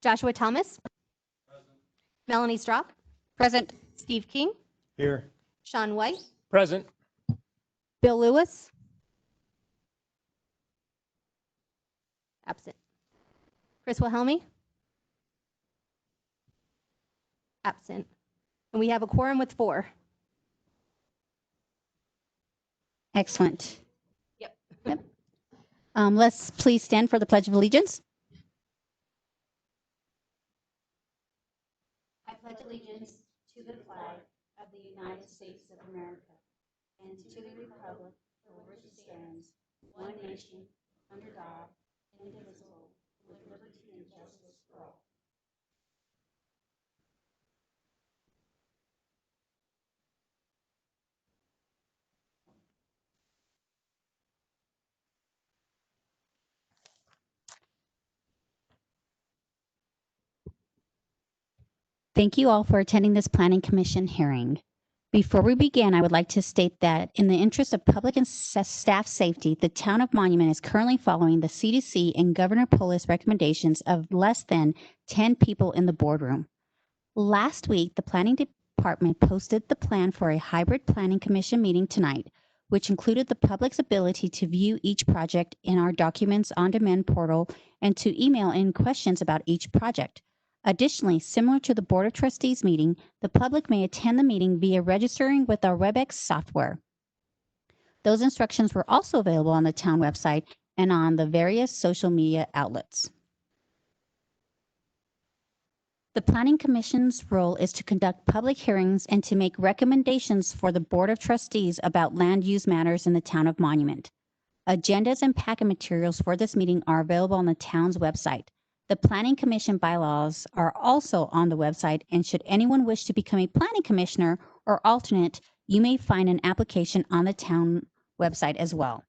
Joshua Thomas. Present. Melanie Strock. Present. Steve King. Here. Sean White. Present. Bill Lewis. Absent. Chris Wilhelmi. Absent. And we have a quorum with 4. Excellent. Yep. Let's please stand for the Pledge of Allegiance. I pledge allegiance to the flag of the United States of America and to the republic for which it stands, one nation, under God, indivisible, with liberty and justice for all. Thank you all for attending this Planning Commission hearing. Before we begin, I would like to state that in the interest of public and staff safety, the Town of Monument is currently following the CDC and Governor Polis recommendations of less than 10 people in the boardroom. Last week, the Planning Department posted the plan for a hybrid Planning Commission meeting tonight, which included the public's ability to view each project in our Documents on Demand portal and to email in questions about each project. Additionally, similar to the Board of Trustees meeting, the public may attend the meeting via registering with our WebEx software. Those instructions were also available on the town website and on the various social media outlets. The Planning Commission's role is to conduct public hearings and to make recommendations for the Board of Trustees about land use matters in the Town of Monument. Agendas and packet materials for this meeting are available on the town's website. The Planning Commission bylaws are also on the website, and should anyone wish to become a planning commissioner or alternate, you may find an application on the town website as well.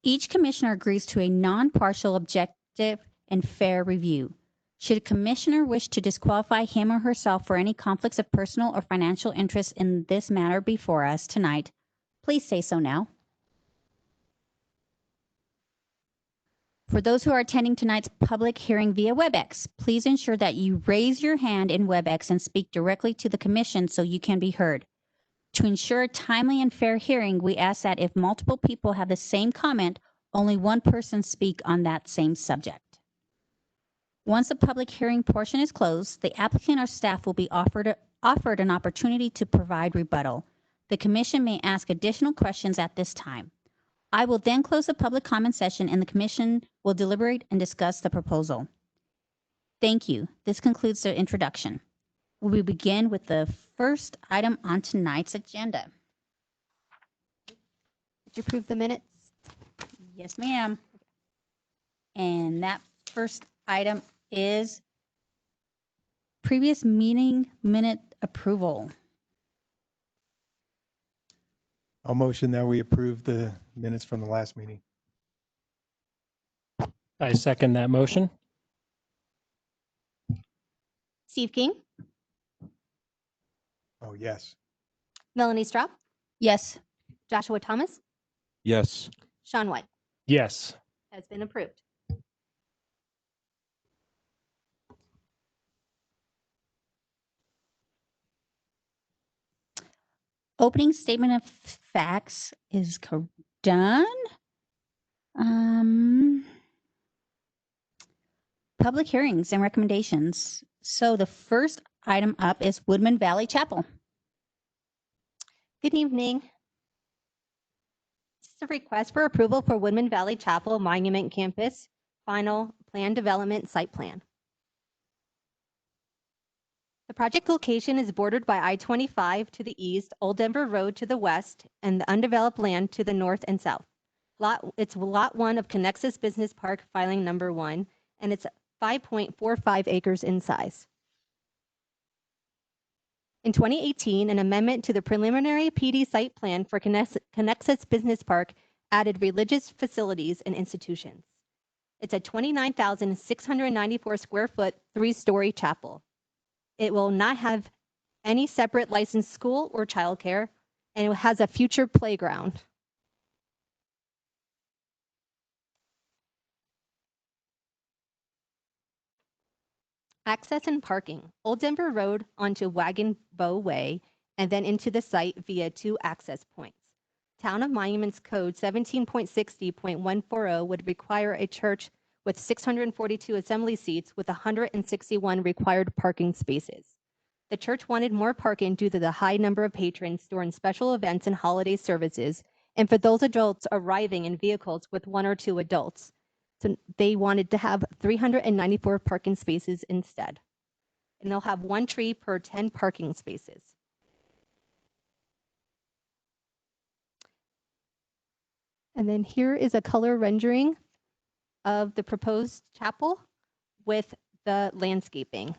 Each commissioner agrees to a non-partial, objective, and fair review. Should a commissioner wish to disqualify him or herself for any conflicts of personal or financial interest in this matter before us tonight, please say so now. For those who are attending tonight's public hearing via WebEx, please ensure that you raise your hand in WebEx and speak directly to the commission so you can be heard. To ensure a timely and fair hearing, we ask that if multiple people have the same comment, only one person speak on that same subject. Once the public hearing portion is closed, the applicant or staff will be offered an opportunity to provide rebuttal. The commission may ask additional questions at this time. I will then close the public comment session and the commission will deliberate and discuss the proposal. Thank you. This concludes the introduction. We begin with the first item on tonight's agenda. Did you approve the minutes? Yes, ma'am. And that first item is previous meeting minute approval. I'll motion that we approve the minutes from the last meeting. I second that motion. Steve King. Oh, yes. Melanie Strock. Yes. Joshua Thomas. Yes. Sean White. Yes. Has been approved. Opening statement of facts is done. Public hearings and recommendations. So the first item up is Woodman Valley Chapel. Good evening. This is a request for approval for Woodman Valley Chapel Monument Campus Final Plan Development Site Plan. The project location is bordered by I-25 to the east, Old Denver Road to the west, and the undeveloped land to the north and south. It's Lot 1 of Connexus Business Park, filing number 1, and it's 5.45 acres in size. In 2018, an amendment to the preliminary PD site plan for Connexus Business Park added religious facilities and institutions. It's a 29,694 square foot, 3-story chapel. It will not have any separate licensed school or childcare, and it has a future playground. Access and parking. Old Denver Road onto Wagon Bow Way and then into the site via 2 access points. Town of Monuments Code 17.60.140 would require a church with 642 assembly seats with 161 required parking spaces. The church wanted more parking due to the high number of patrons during special events and holiday services, and for those adults arriving in vehicles with 1 or 2 adults. So they wanted to have 394 parking spaces instead. And they'll have 1 tree per 10 parking spaces. And then here is a color rendering of the proposed chapel with the landscaping.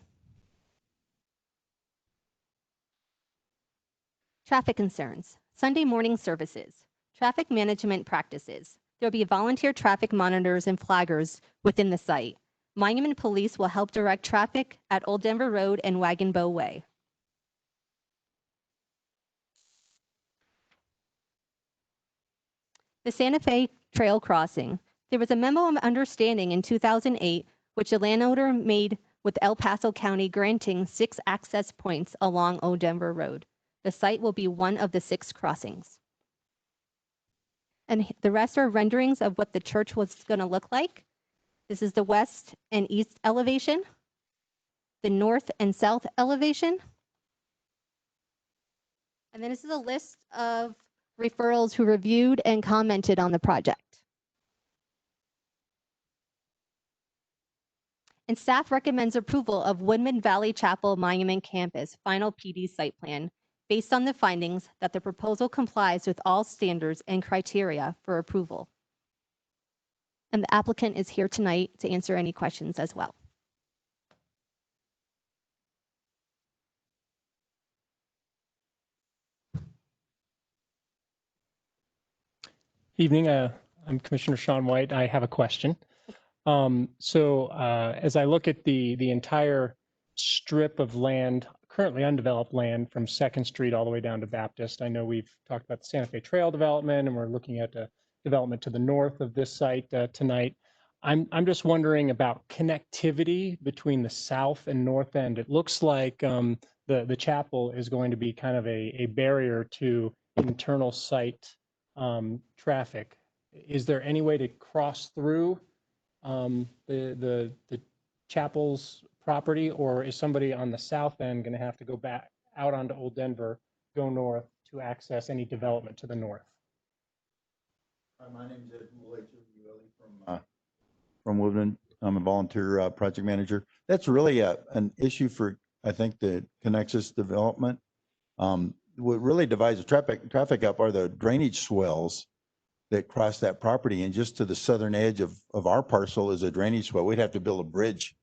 Traffic concerns. Sunday morning services. Traffic management practices. There'll be volunteer traffic monitors and flaggers within the site. Monument Police will help direct traffic at Old Denver Road and Wagon Bow Way. The Santa Fe Trail Crossing. There was a memo of understanding in 2008, which the landowner made with El Paso County granting 6 access points along Old Denver Road. The site will be one of the 6 crossings. And the rest are renderings of what the church was going to look like. This is the west and east elevation, the north and south elevation. And then this is a list of referrals who reviewed and commented on the project. And staff recommends approval of Woodman Valley Chapel Monument Campus final PD site plan based on the findings that the proposal complies with all standards and criteria for approval. And the applicant is here tonight to answer any questions as well. Evening, I'm Commissioner Sean White. I have a question. As I look at the entire strip of land, currently undeveloped land from 2nd Street all the way down to Baptist, I know we've talked about the Santa Fe Trail development and we're looking at a development to the north of this site tonight. I'm just wondering about connectivity between the south and north end. It looks like the chapel is going to be kind of a barrier to internal site traffic. Is there any way to cross through the chapel's property, or is somebody on the south end going to have to go back out onto Old Denver, go north to access any development to the north? My name is Ed from Woodman. I'm a volunteer project manager. That's really an issue for, I think, the Connexus development. What really divides the traffic up are the drainage swells that cross that property, and just to the southern edge of our parcel is a drainage swell. We'd have to build a bridge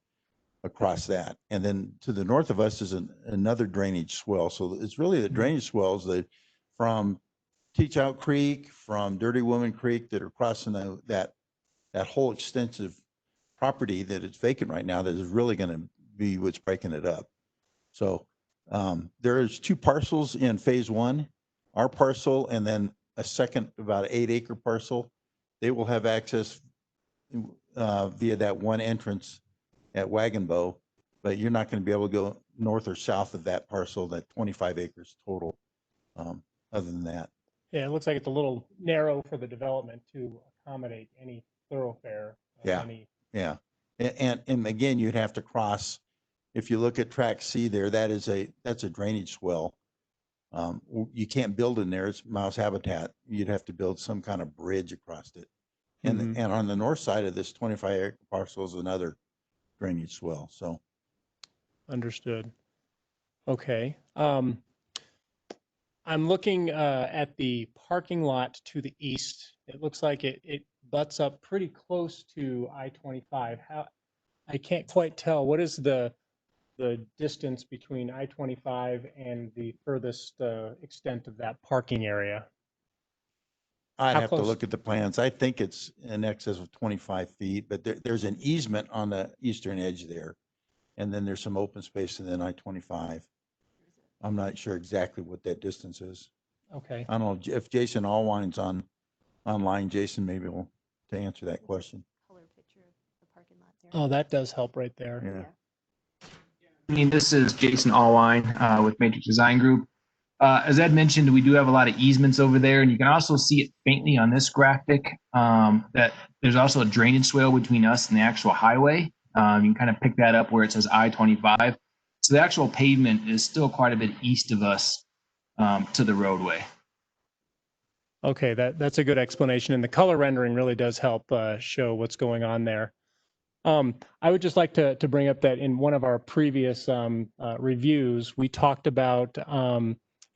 across that, and then to the north of us is another drainage swell. So it's really the drainage swells that from Teach Out Creek, from Dirty Woman Creek, that are crossing that whole extensive property that is vacant right now, that is really going to be what's breaking it up. So there's 2 parcels in phase 1, our parcel and then a second about 8-acre parcel. They will have access via that one entrance at Wagon Bow, but you're not going to be able to go north or south of that parcel, that 25 acres total. Other than that. Yeah, it looks like it's a little narrow for the development to accommodate any thoroughfare. Yeah. Yeah. And again, you'd have to cross, if you look at track C there, that's a drainage swell. You can't build in there, it's mouse habitat. You'd have to build some kind of bridge across it. And on the north side of this 25-acre parcel is another drainage swell, so. Understood. Okay. I'm looking at the parking lot to the east. It looks like it butts up pretty close to I-25. I can't quite tell. What is the distance between I-25 and the furthest extent of that parking area? I'd How have to close? look at the plans. I think it's in excess of 25 feet, but there's an easement on the eastern edge there. And then there's some open space and then I-25. I'm not sure exactly what that distance is. Okay. I don't know if Jason Allwine's online. Jason maybe will to answer that question. Color picture of the parking lot there. Oh, that does help right there. Yeah. evening. This is Jason Allwine with Matrix Design Group. As Ed mentioned, we do have a lot of easements over there, and you can also see it faintly on this graphic that there's also a drainage swale between us and the actual highway. You can kind of pick that up where it says I-25. So the actual pavement is still quite a bit east of us to the roadway. Okay, that's a good explanation, and the color rendering really does help show what's going on there. I would just like to bring up that in one of our previous reviews, we talked about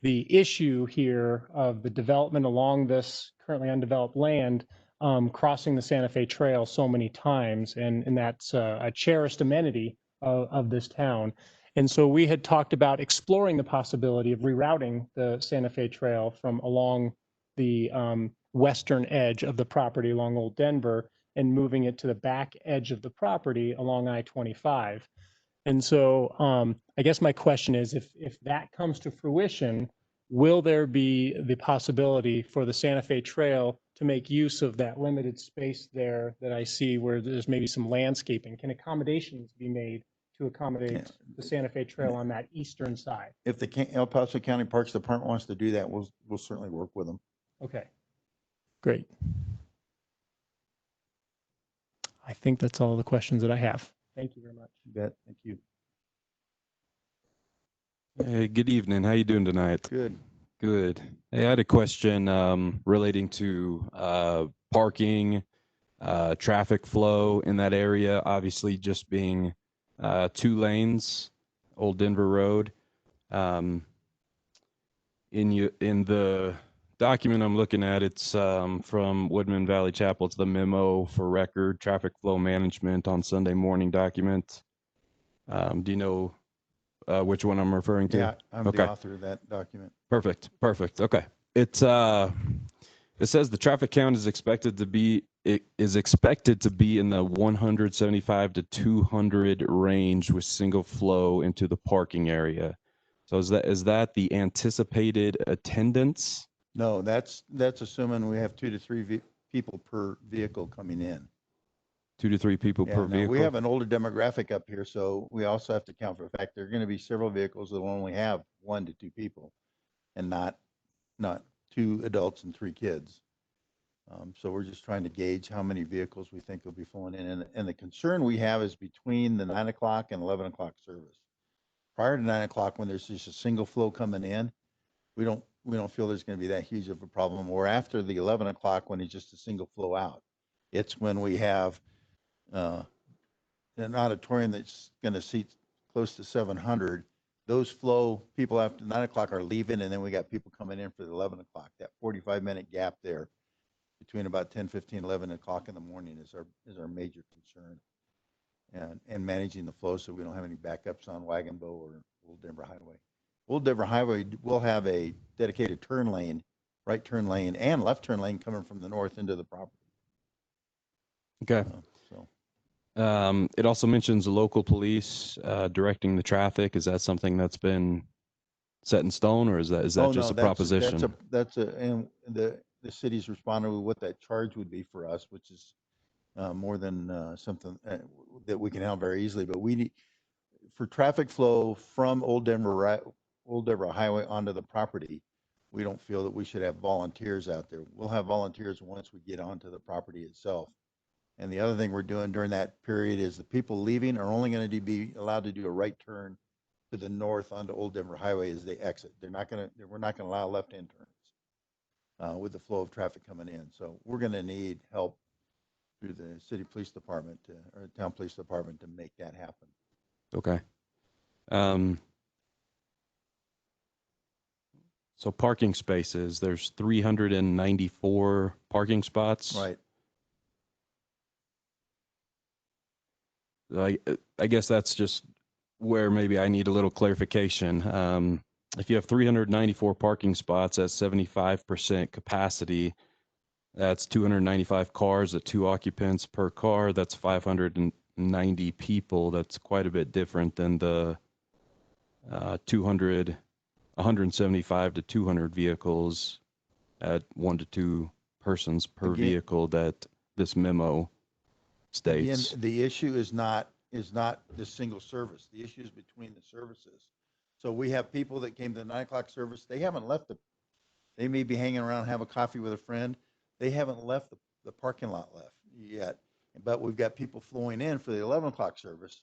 the issue here of the development along this currently undeveloped land, crossing the Santa Fe Trail so many times, and that's a cherished amenity of this town. And so we had talked about exploring the possibility of rerouting the Santa Fe Trail from along the western edge of the property along Old Denver and moving it to the back edge of the property along I-25. And so I guess my question is, if that comes to fruition, will there be the possibility for the Santa Fe Trail to make use of that limited space there that I see where there's maybe some landscaping? Can accommodations be made to accommodate the Santa Fe Trail on that eastern side? If the El Paso County Parks Department wants to do that, we'll certainly work with them. Okay, great. I think that's all the questions that I have. Thank you very much. You bet. Thank you. Hey, good evening. How you doing tonight? Good. Good. Hey, I had a question relating to parking, traffic flow in that area. Obviously, just being 2 lanes, Old Denver Road. In the document I'm looking at, it's from Woodman Valley Chapel. It's the memo for record traffic flow management on Sunday morning document. Do you know which one I'm referring to? Yeah, I'm Okay. the author of that document. Perfect. Okay. It says the traffic count is expected to be in the 175 to 200 range with single flow into the parking area. So is that the anticipated attendance? No, that's assuming we have 2 to 3 people per vehicle coming in. 2 to 3 people Yeah, per no, vehicle? we have an older demographic up here, so we also have to account for the fact there are going to be several vehicles that will only have 1 to 2 people and not 2 adults and 3 kids. So we're just trying to gauge how many vehicles we think will be flowing in. And the concern we have is between the 9 o'clock and 11 o'clock service. Prior to 9 o'clock, when there's just a single flow coming in, we don't feel there's going to be that huge of a problem. Or after the 11 o'clock, when it's just a single flow out, it's when we have an auditorium that's going to seat close to 700. Those flow people after 9 o'clock are leaving, and then we got people coming in for the 11 o'clock. That 45-minute gap there between about 10:15, 11 o'clock in the morning is our major concern. And managing the flow so we don't have any backups on Wagon Bow or Old Denver Highway. Old Denver Highway will have a dedicated turn lane, right turn lane, and left turn lane coming from the north into the property. Okay. It also mentions local police directing the traffic. Is that something that's been set in stone, or is that just a proposition? And the city's responded with what that charge would be for us, which is more than something that we can handle very easily. But we need, for traffic flow from Old Denver Highway onto the property, we don't feel that we should have volunteers out there. We'll have volunteers once we get onto the property itself. And the other thing we're doing during that period is the people leaving are only going to be allowed to do a right turn to the north onto Old Denver Highway as they exit. We're not going to allow left-hand turns with the flow of traffic coming in. So we're going to need help through the city police department or town police department to make that happen. Okay. So parking spaces, there's 394 parking spots. Right. I guess that's just where maybe I need a little clarification. If you have 394 parking spots at 75% capacity, that's 295 cars at 2 occupants per car. That's 590 people. That's quite a bit different than the 175 to 200 vehicles at 1 to 2 persons per vehicle that this memo states. Again, the issue is not is not the single service. The issue is between the services. So we have people that came to the 9 o'clock service. They haven't left they may be hanging around, have a coffee with a friend. They haven't left the parking lot left yet. But we've got people flowing in for the 11 o'clock service.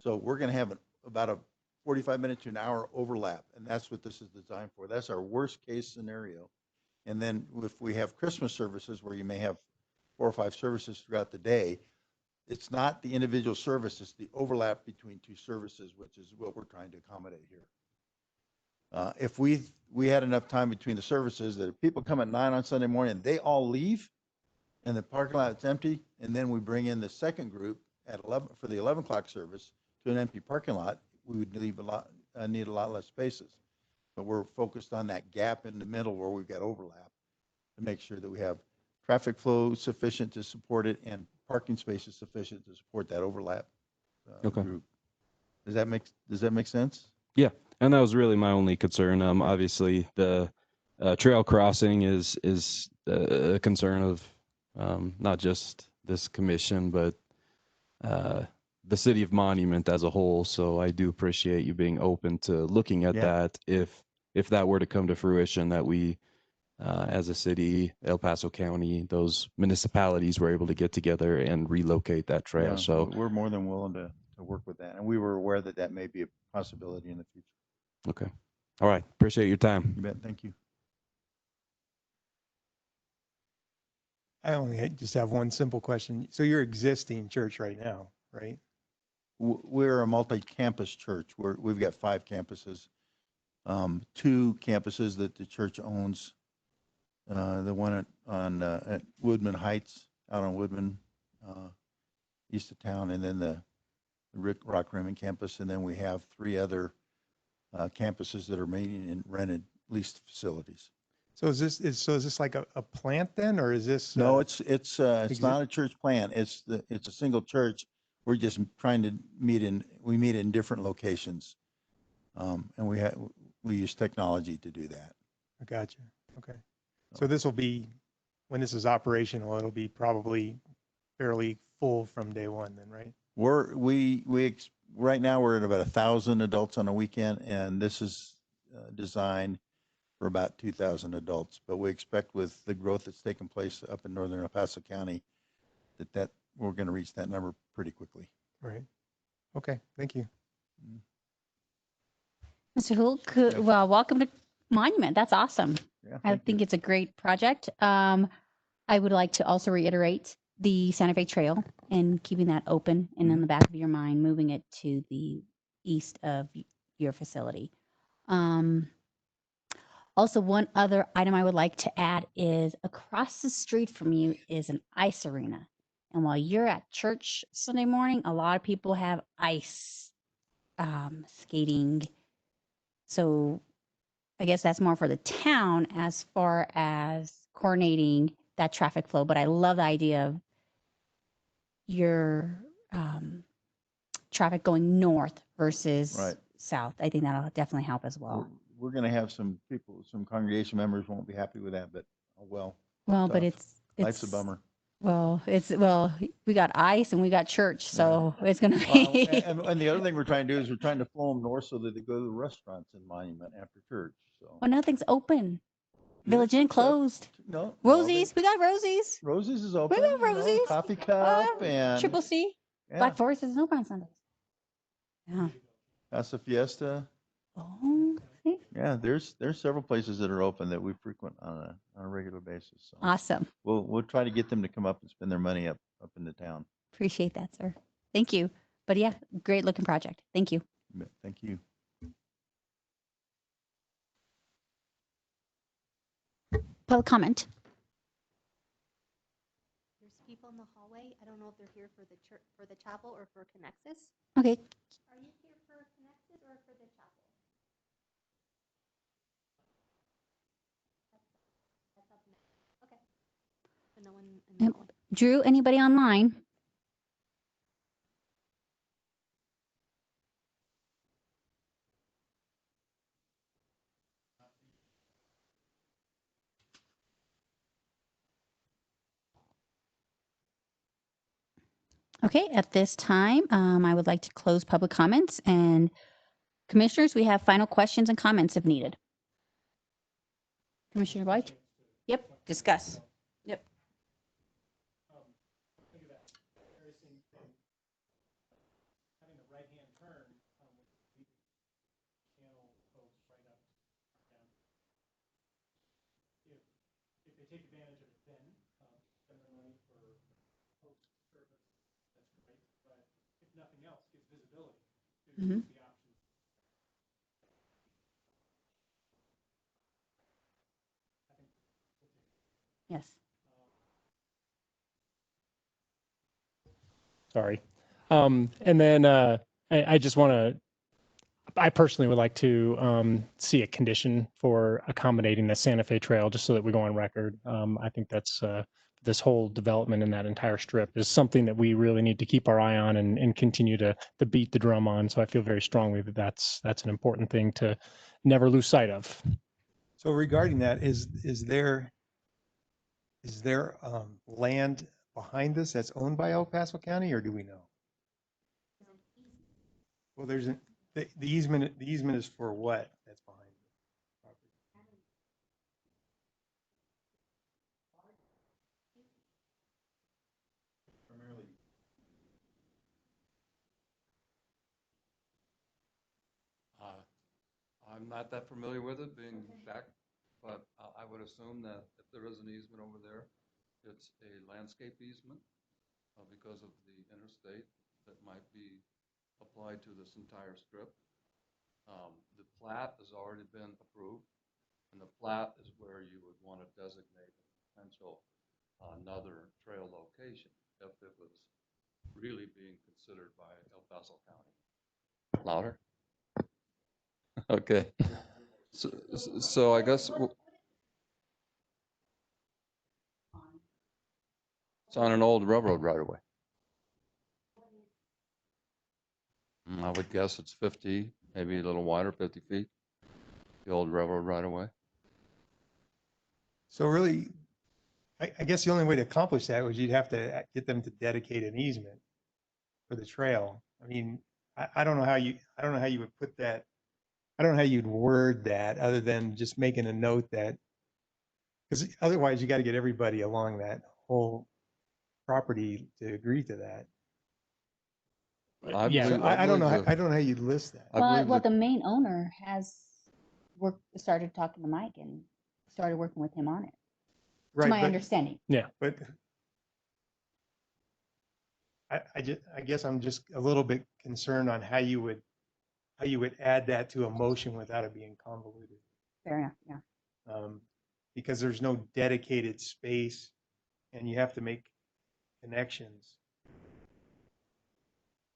So we're going to have about a 45 minute to an hour overlap. And that's what this is designed for. That's our worst case scenario. And then if we have Christmas services where you may have 4 or 5 services throughout the day, it's not the individual service, it's the overlap between 2 services, which is what we're trying to accommodate here. If we had enough time between the services that if people come at 9 on Sunday morning, they all leave and the parking lot is empty, and then we bring in the second group at 11 for the 11 o'clock service to an empty parking lot, we would need a lot less spaces. But we're focused on that gap in the middle where we've got overlap to make sure that we have traffic flow sufficient to support it and parking spaces sufficient to support that overlap Okay. group. Does that make sense? Yeah, and that was really my only concern. Obviously, the trail crossing is a concern of not just this commission, but the city of Monument as a whole. So I do appreciate you being open to looking at Yeah. that if that were to come to fruition, that we as a city, El Paso County, those municipalities were able to get together and relocate that trail. Yeah, So we're more than willing to work with that. And we were aware that that may be a possibility in the future. okay, all right, appreciate your time. You bet. Thank you. I only just have one simple question. So you're existing church right now, right? We're a multi-campus church. We've got 5 campuses, 2 campuses that the church owns. The one at Woodman Heights, out on Woodman, east of town, and then the Rock Rimmon campus. And then we have 3 other campuses that are meeting in rented leased facilities. So is this like a plant then, or is this? No, it's not a church plan. It's a single church. We're just trying to meet in different locations. And we use technology to do that. I gotcha. Okay. So this will be, when this is operational, it'll be probably fairly full from day one then, right? Right now we're at about 1,000 adults on a weekend, and this is designed for about 2,000 adults. But we expect with the growth that's taken place up in northern El Paso County, that we're going to reach that number pretty quickly. Right. Okay. Thank you. Mr. Hulk, well, welcome to Monument. That's awesome. Yeah, I thank think you. it's a great project. I would like to also reiterate the Santa Fe Trail and keeping that open and in the back of your mind, moving it to the east of your facility. Also, one other item I would like to add is across the street from you is an ice arena. And while you're at church Sunday morning, a lot of people have ice skating. So I guess that's more for the town as far as coordinating that traffic flow. But I love the idea of your traffic going north versus Right. south. I think that'll definitely help as well. We're going to have some congregation members won't be happy with that, but oh well. Well, but tough. it's Life's a bummer. Well, we got ice and we got church, so it's gonna Well, be. and the other thing we're trying to do is we're trying to flow them north so that they go to the restaurants in Monument after church. So Well, nothing's open. Yeah, Village Inn except- closed. No. Rosie's, we got Rosie's. Rosie's is open. got you know, Rosie's. Coffee Cup and Triple C. yeah, Black Forest is open on Sundays. Yeah. Casa Fiesta. Oh, see? Yeah, there's several places that are open that we frequent on a regular basis. So Awesome. we'll try to get them to come up and spend their money up in the town. Appreciate that, sir. Thank you. But yeah, great looking project. Thank you. Thank you. Public comment. There's people in the hallway. I don't know if they're here for the church, for the chapel, or for Connexus. Okay. Are you here for Connexus or for the chapel? That's up next. Okay. So no one in the Yep. hallway. Drew, anybody online? Okay, at this time, I would like to close public comments, and commissioners, we have final questions and comments if needed. Commissioner White? Yep, discuss. Yep. Having a right-hand turn with the channel folks right up down. If they take advantage of it, then spend their money for post service, that's great. But if nothing else, gives visibility to Mhm. the options. Yes. Sorry. And then I just want to, I personally would like to see a condition for accommodating the Santa Fe Trail, just so that we go on record. I think that's this whole development in that entire strip is something that we really need to keep our eye on and continue to beat the drum on. So I feel very strongly that that's an important thing to never lose sight of. So regarding that, is there land behind this that's owned by El Paso County, or do we know? Well, the easement is for what that's behind the property? I'm not that familiar with it being back, but I would assume that if there is an easement over there, it's a landscape easement because of the interstate that might be applied to this entire strip. The plat has already been approved, and the plat is where you would want to designate a potential another trail location if it was really being considered by El Paso County. Louder? Okay. So I guess it's on an old railroad right away. I would guess it's 50, maybe a little wider, 50 feet, the old railroad right away. So really, I guess the only way to accomplish that was you'd have to get them to dedicate an easement for the trail. I mean, I don't know how you would put that. I don't know how you'd word that other than just making a note that, because otherwise you got to get everybody along that whole property to agree to that. I Yeah. So believe- I don't know. believe I don't know how you'd list that. I believe Well, the- the main owner has started talking to Mike and started working with him on it, to Right, my but, understanding. but I guess I'm just a little bit concerned on how you would add that to a motion without it being convoluted. Fair enough, yeah. Because there's no dedicated space and you have to make connections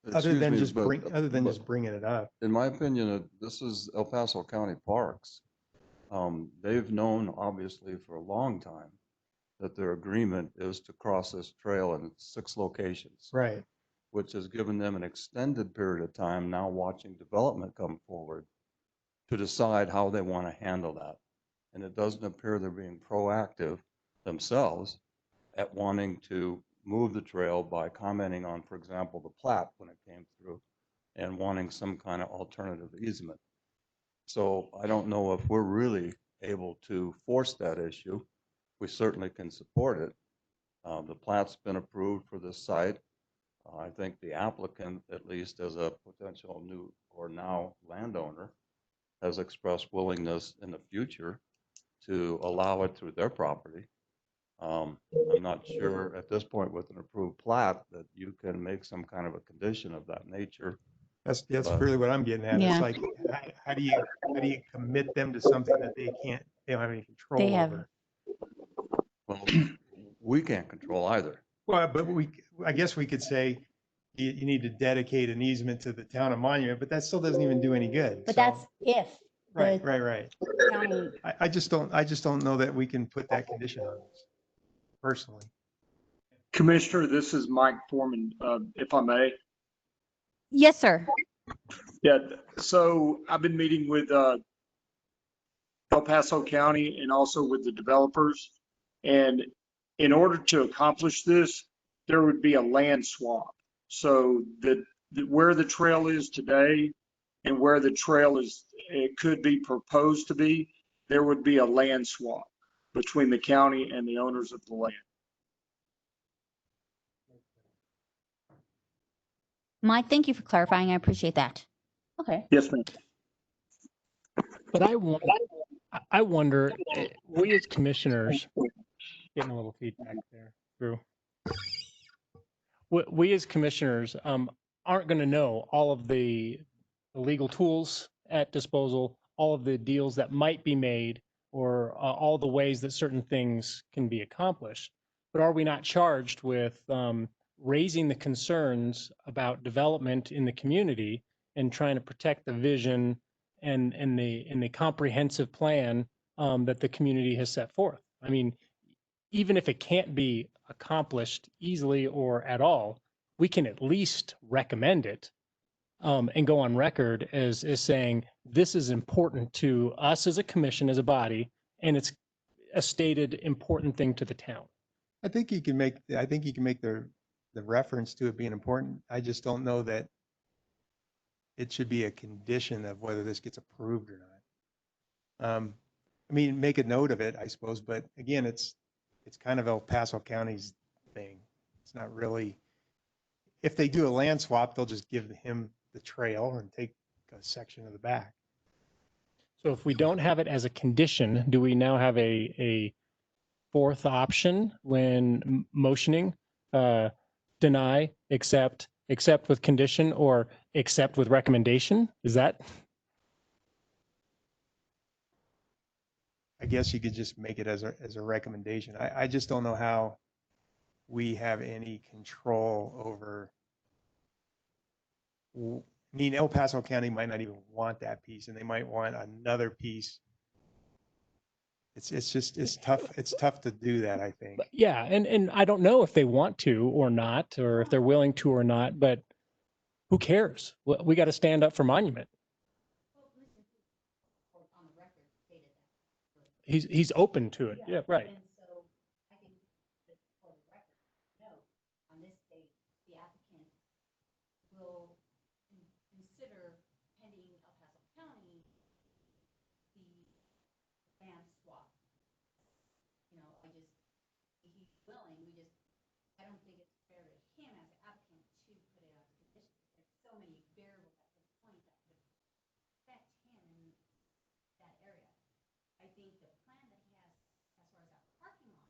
other excuse than me, just but- just but bringing it up. In my opinion, this is El Paso County Parks. They've known, obviously, for a long time that their agreement is to cross this trail in 6 locations, Right. which has given them an extended period of time now watching development come forward to decide how they want to handle that. And it doesn't appear they're being proactive themselves at wanting to move the trail by commenting on, for example, the plat when it came through and wanting some kind of alternative easement. So I don't know if we're really able to force that issue. We certainly can support it. The plat's been approved for this site. I think the applicant, at least as a potential new or now landowner, has expressed willingness in the future to allow it through their property. I'm not sure at this point with an approved plat that you can make some kind of a condition of that nature. That's But- really what I'm getting at. Yeah. It's like, how do you commit them to something that they don't have any control They have- over? Well, we can't control either. Well, but I guess we could say you need to dedicate an easement to the town of Monument, but that still doesn't even do any good. But So- that's if Right, the right. county, I just don't know that we can put that condition on this personally. Commissioner, this is Mike Foreman, if I may. yes, sir. Yeah, so I've been meeting with El Paso County and also with the developers. And in order to accomplish this, there would be a land swap. So where the trail is today and where the trail it could be proposed to be, there would be a land swap between the county and the owners of the land. Mike, thank you for clarifying. I appreciate that. Okay. Yes, ma'am. But I wonder, we as commissioners, getting a little feedback there, Drew. We as commissioners aren't going to know all of the legal tools at disposal, all of the deals that might be made, or all the ways that certain things can be accomplished. But are we not charged with raising the concerns about development in the community and trying to protect the vision and the comprehensive plan that the community has set forth? I mean, even if it can't be accomplished easily or at all, we can at least recommend it and go on record as saying this is important to us as a commission, as a body, and it's a stated important thing to the town. I think you can make the reference to it being important. I just don't know that it should be a condition of whether this gets approved or not. I mean, make a note of it, I suppose, but again, it's kind of El Paso County's thing. It's not really, if they do a land swap, they'll just give him the trail and take a section of the back. So if we don't have it as a condition, do we now have a fourth option when motioning? Deny, accept with condition, or accept with recommendation? Is that? I guess you could just make it as a recommendation. I just don't know how we have any control over. I mean, El Paso County might not even want that piece, and they might want another piece. It's tough to do that, I think. Yeah, and I don't know if they want to or not, or if they're willing to or not, but who cares? We got to stand up for Monument. He's open to it. Yeah, right. And so I think that for the record, note on this date, the applicant will consider pending El Paso County the land swap. You know, he's willing, I don't think it's fair to him as an applicant to put it as a condition. There's so many variables at this point that could affect him in that area. I think the plan that he has as far as that parking lot,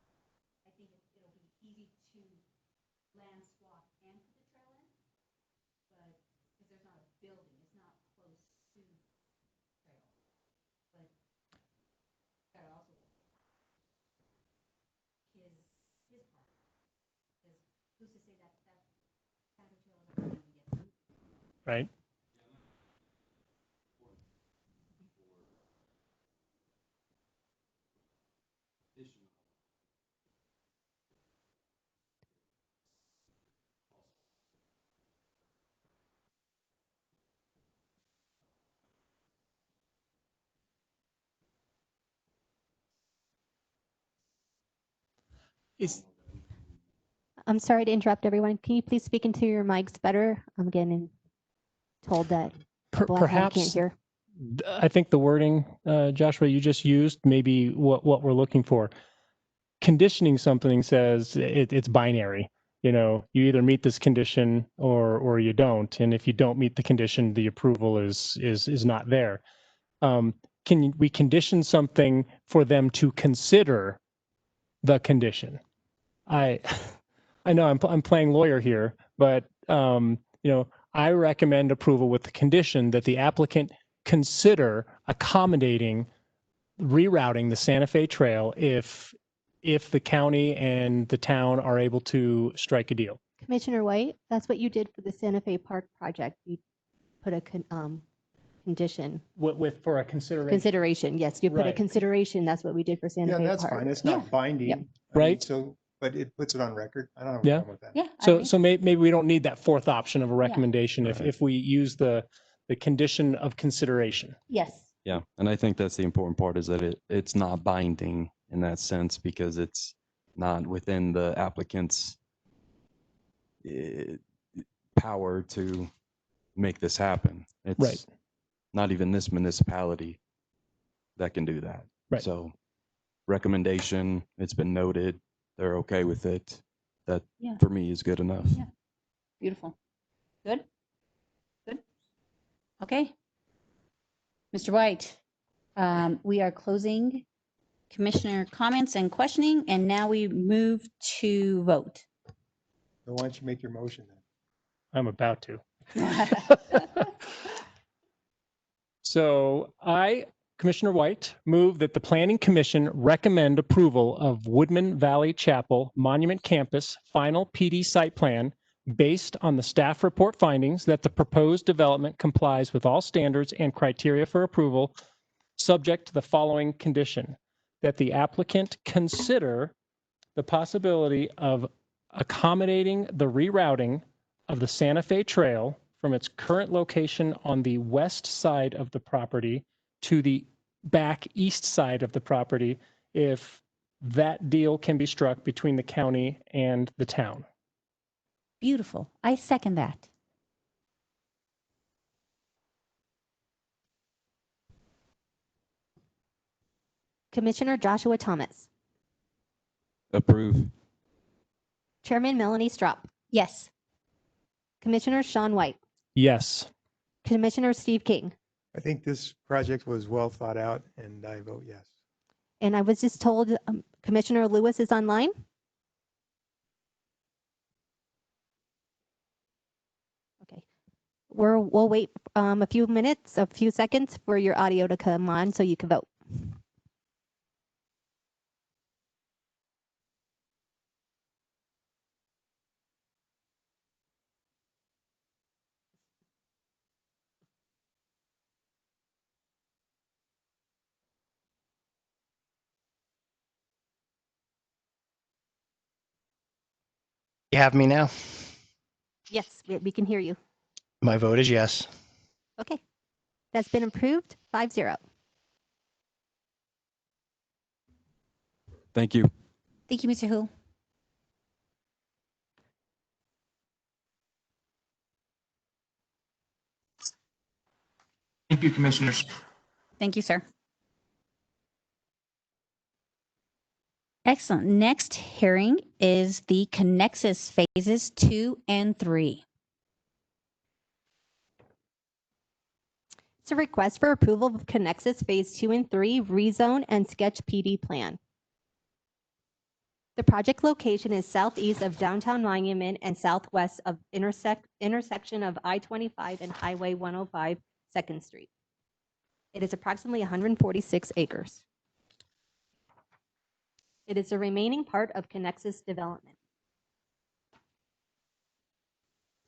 I think it'll be easy to land swap and put the trail in, but because there's not a building, it's not close to the trail. But that also his part, because who's to say that kind of trail is ever going to get moved? Right. Is I'm sorry to interrupt everyone. Can you please speak into your mics better? I'm getting told that people at home can't perhaps hear. I think the wording, Joshua, you just used, maybe what we're looking for. Conditioning something says it's binary. You know, you either meet this condition or you don't, and if you don't meet the condition, the approval is not there. Can we condition something for them to consider the condition? I know I'm playing lawyer here, but you know, I recommend approval with the condition that the applicant consider accommodating rerouting the Santa Fe Trail if the county and the town are able to strike a deal. Commissioner White, that's what you did for the Santa Fe Park project. You put a condition. With for a Consideration, yes, you put a Right. consideration. That's what we did for Santa Yeah, Fe that's Park. fine. It's Yeah. not binding. Yep. I mean, Right. So, but it puts it on record. I don't have a Yeah. problem with that. Yeah. I agree. So maybe we don't need that fourth option of a recommendation Right. if we use the condition of consideration. Yes. Yeah, and I think that's the important part is that it's not binding in that sense because it's not within the applicant's power to make this happen. It's Right. not even this municipality that can do that. Right. So recommendation, it's been noted, they're okay with it. That Yeah. for me is good enough. Yeah. Beautiful. Good? Good? Okay. Mr. White, we are closing commissioner comments and questioning, and now we move to vote. So why don't you make your motion then? I'm about to. So I, Commissioner White, move that the Planning Commission recommend approval of Woodman Valley Chapel Monument Campus final PD site plan based on the staff report findings that the proposed development complies with all standards and criteria for approval, subject to the following condition: that the applicant consider the possibility of accommodating the rerouting of the Santa Fe Trail from its current location on the west side of the property to the back east side of the property if that deal can be struck between the county and the town. Beautiful. I second that. Commissioner Joshua Thomas, Approve. Chairman Melanie Straup, Yes. Commissioner Sean White, Yes. Commissioner Steve King. I think this project was well thought out and I vote yes. And I was just told Commissioner Lewis is online. Okay. We'll wait a few minutes, a few seconds for your audio to come on so you can vote. You have me now. Yes, we can hear you. My vote is yes. Okay. That's been approved 5-0. Thank you. Thank you, Mr. Hu. Thank you, commissioners. Thank you, sir. Excellent. Next hearing is the Connexus phases 2 and 3. It's a request for approval of Connexus Phase 2 and 3 rezone and sketch PD plan. The project location is southeast of downtown Monument and southwest of intersection of I-25 and Highway 105 2nd Street. It is approximately 146 acres. It is the remaining part of Connexus development.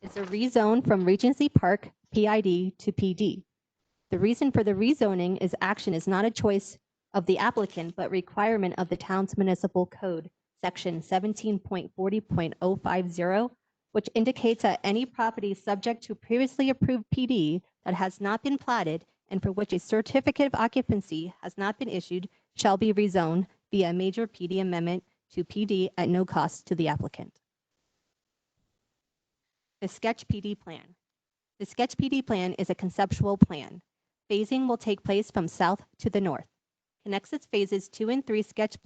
It's a rezone from Regency Park PID to PD. The reason for the rezoning is action is not a choice of the applicant, but requirement of the town's municipal code, section 17.40.050, which indicates that any property subject to previously approved PD that has not been platted and for which a certificate of occupancy has not been issued shall be rezoned via a major PD amendment to PD at no cost to the applicant. The sketch PD plan. The sketch PD plan is a conceptual plan. Phasing will take place from south to the north. Connexus phases 2 and 3 sketch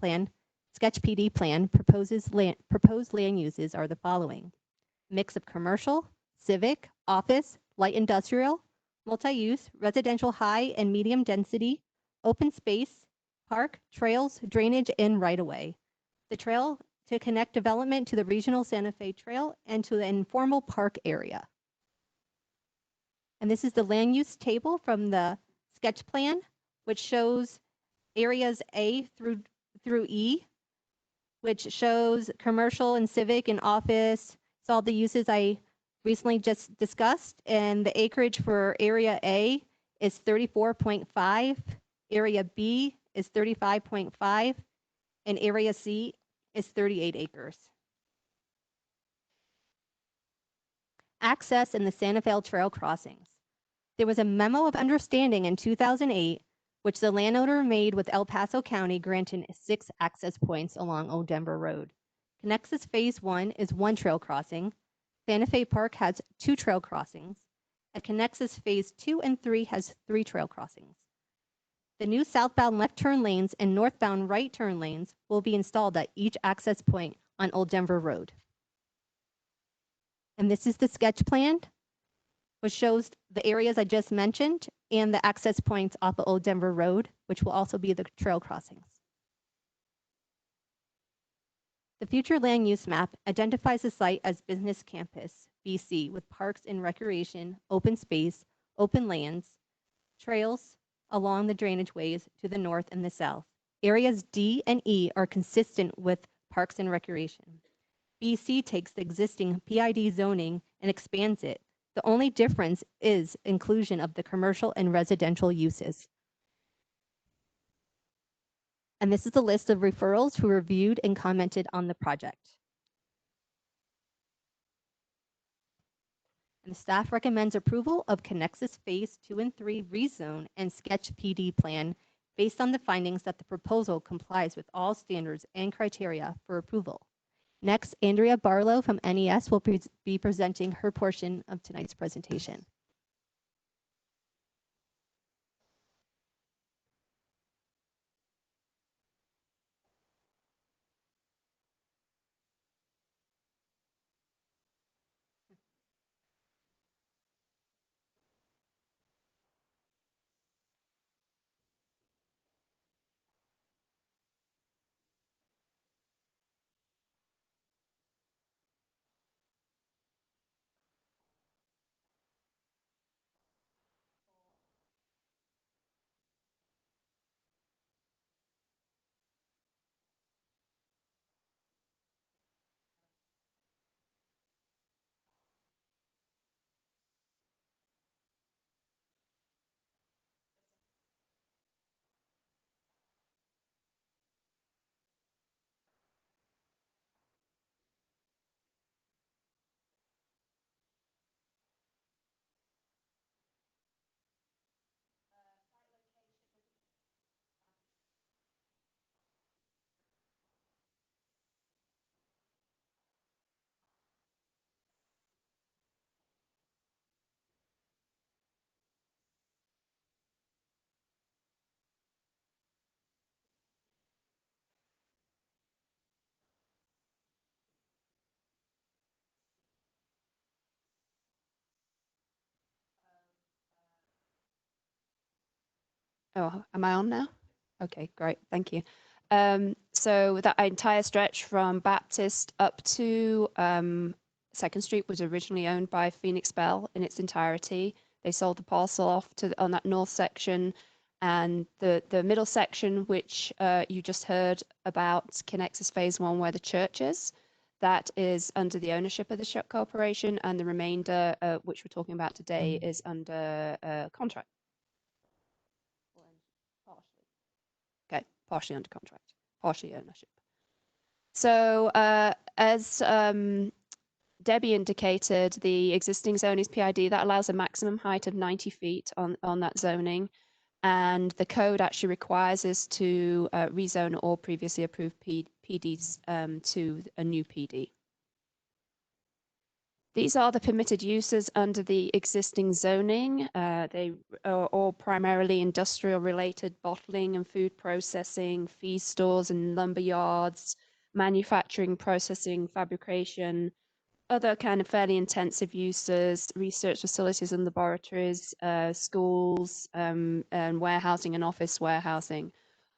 PD plan proposed land uses are the following: mix of commercial, civic, office, light industrial, multi-use, residential high and medium density, open space, park, trails, drainage, and right-of-way. The trail to connect development to the regional Santa Fe Trail and to the informal park area. And this is the land use table from the sketch plan, which shows areas A through E, which shows commercial and civic and office. It's all the uses I recently just discussed. And the acreage for area A is 34.5, area B is 35.5, and area C is 38 acres. Access in the Santa Fe Trail crossings. There was a memo of understanding in 2008, which the landowner made with El Paso County, granting 6 access points along Old Denver Road. Connexus Phase 1 is 1 trail crossing. Santa Fe Park has 2 trail crossings. And Connexus Phase 2 and 3 has 3 trail crossings. The new southbound left turn lanes and northbound right turn lanes will be installed at each access point on Old Denver Road. And this is the sketch plan, which shows the areas I just mentioned and the access points off of Old Denver Road, which will also be the trail crossings. The future land use map identifies the site as Business Campus, BC, with parks and recreation, open space, open lands, trails along the drainage ways to the north and the south. Areas D and E are consistent with parks and recreation. BC takes the existing PID zoning and expands it. The only difference is inclusion of the commercial and residential uses. And this is the list of referrals who reviewed and commented on the project. And the staff recommends approval of Connexus Phase 2 and 3 rezone and sketch PD plan based on the findings that the proposal complies with all standards and criteria for approval. Next, Andrea Barlow from NES will be presenting her portion of tonight's presentation. Oh, am I on now? Okay, great. Thank you. So that entire stretch from Baptist up to 2nd Street was originally owned by Phoenix Bell in its entirety. They sold the parcel off on that north section, and the middle section, which you just heard about, Connexus Phase 1, where the church is, that is under the ownership of the Shuck Corporation, and the remainder, which we're talking about today, is under contract. Okay, partially under contract, partially ownership. So as Debbie indicated, the existing zone is PID. That allows a maximum height of 90 feet on that zoning. And the code actually requires us to rezone all previously approved PDs to a new PD. These are the permitted uses under the existing zoning. They are all primarily industrial related, bottling and food processing, feed stores and lumber yards, manufacturing, processing, fabrication, other kind of fairly intensive uses, research facilities and laboratories, schools, and warehousing and office warehousing.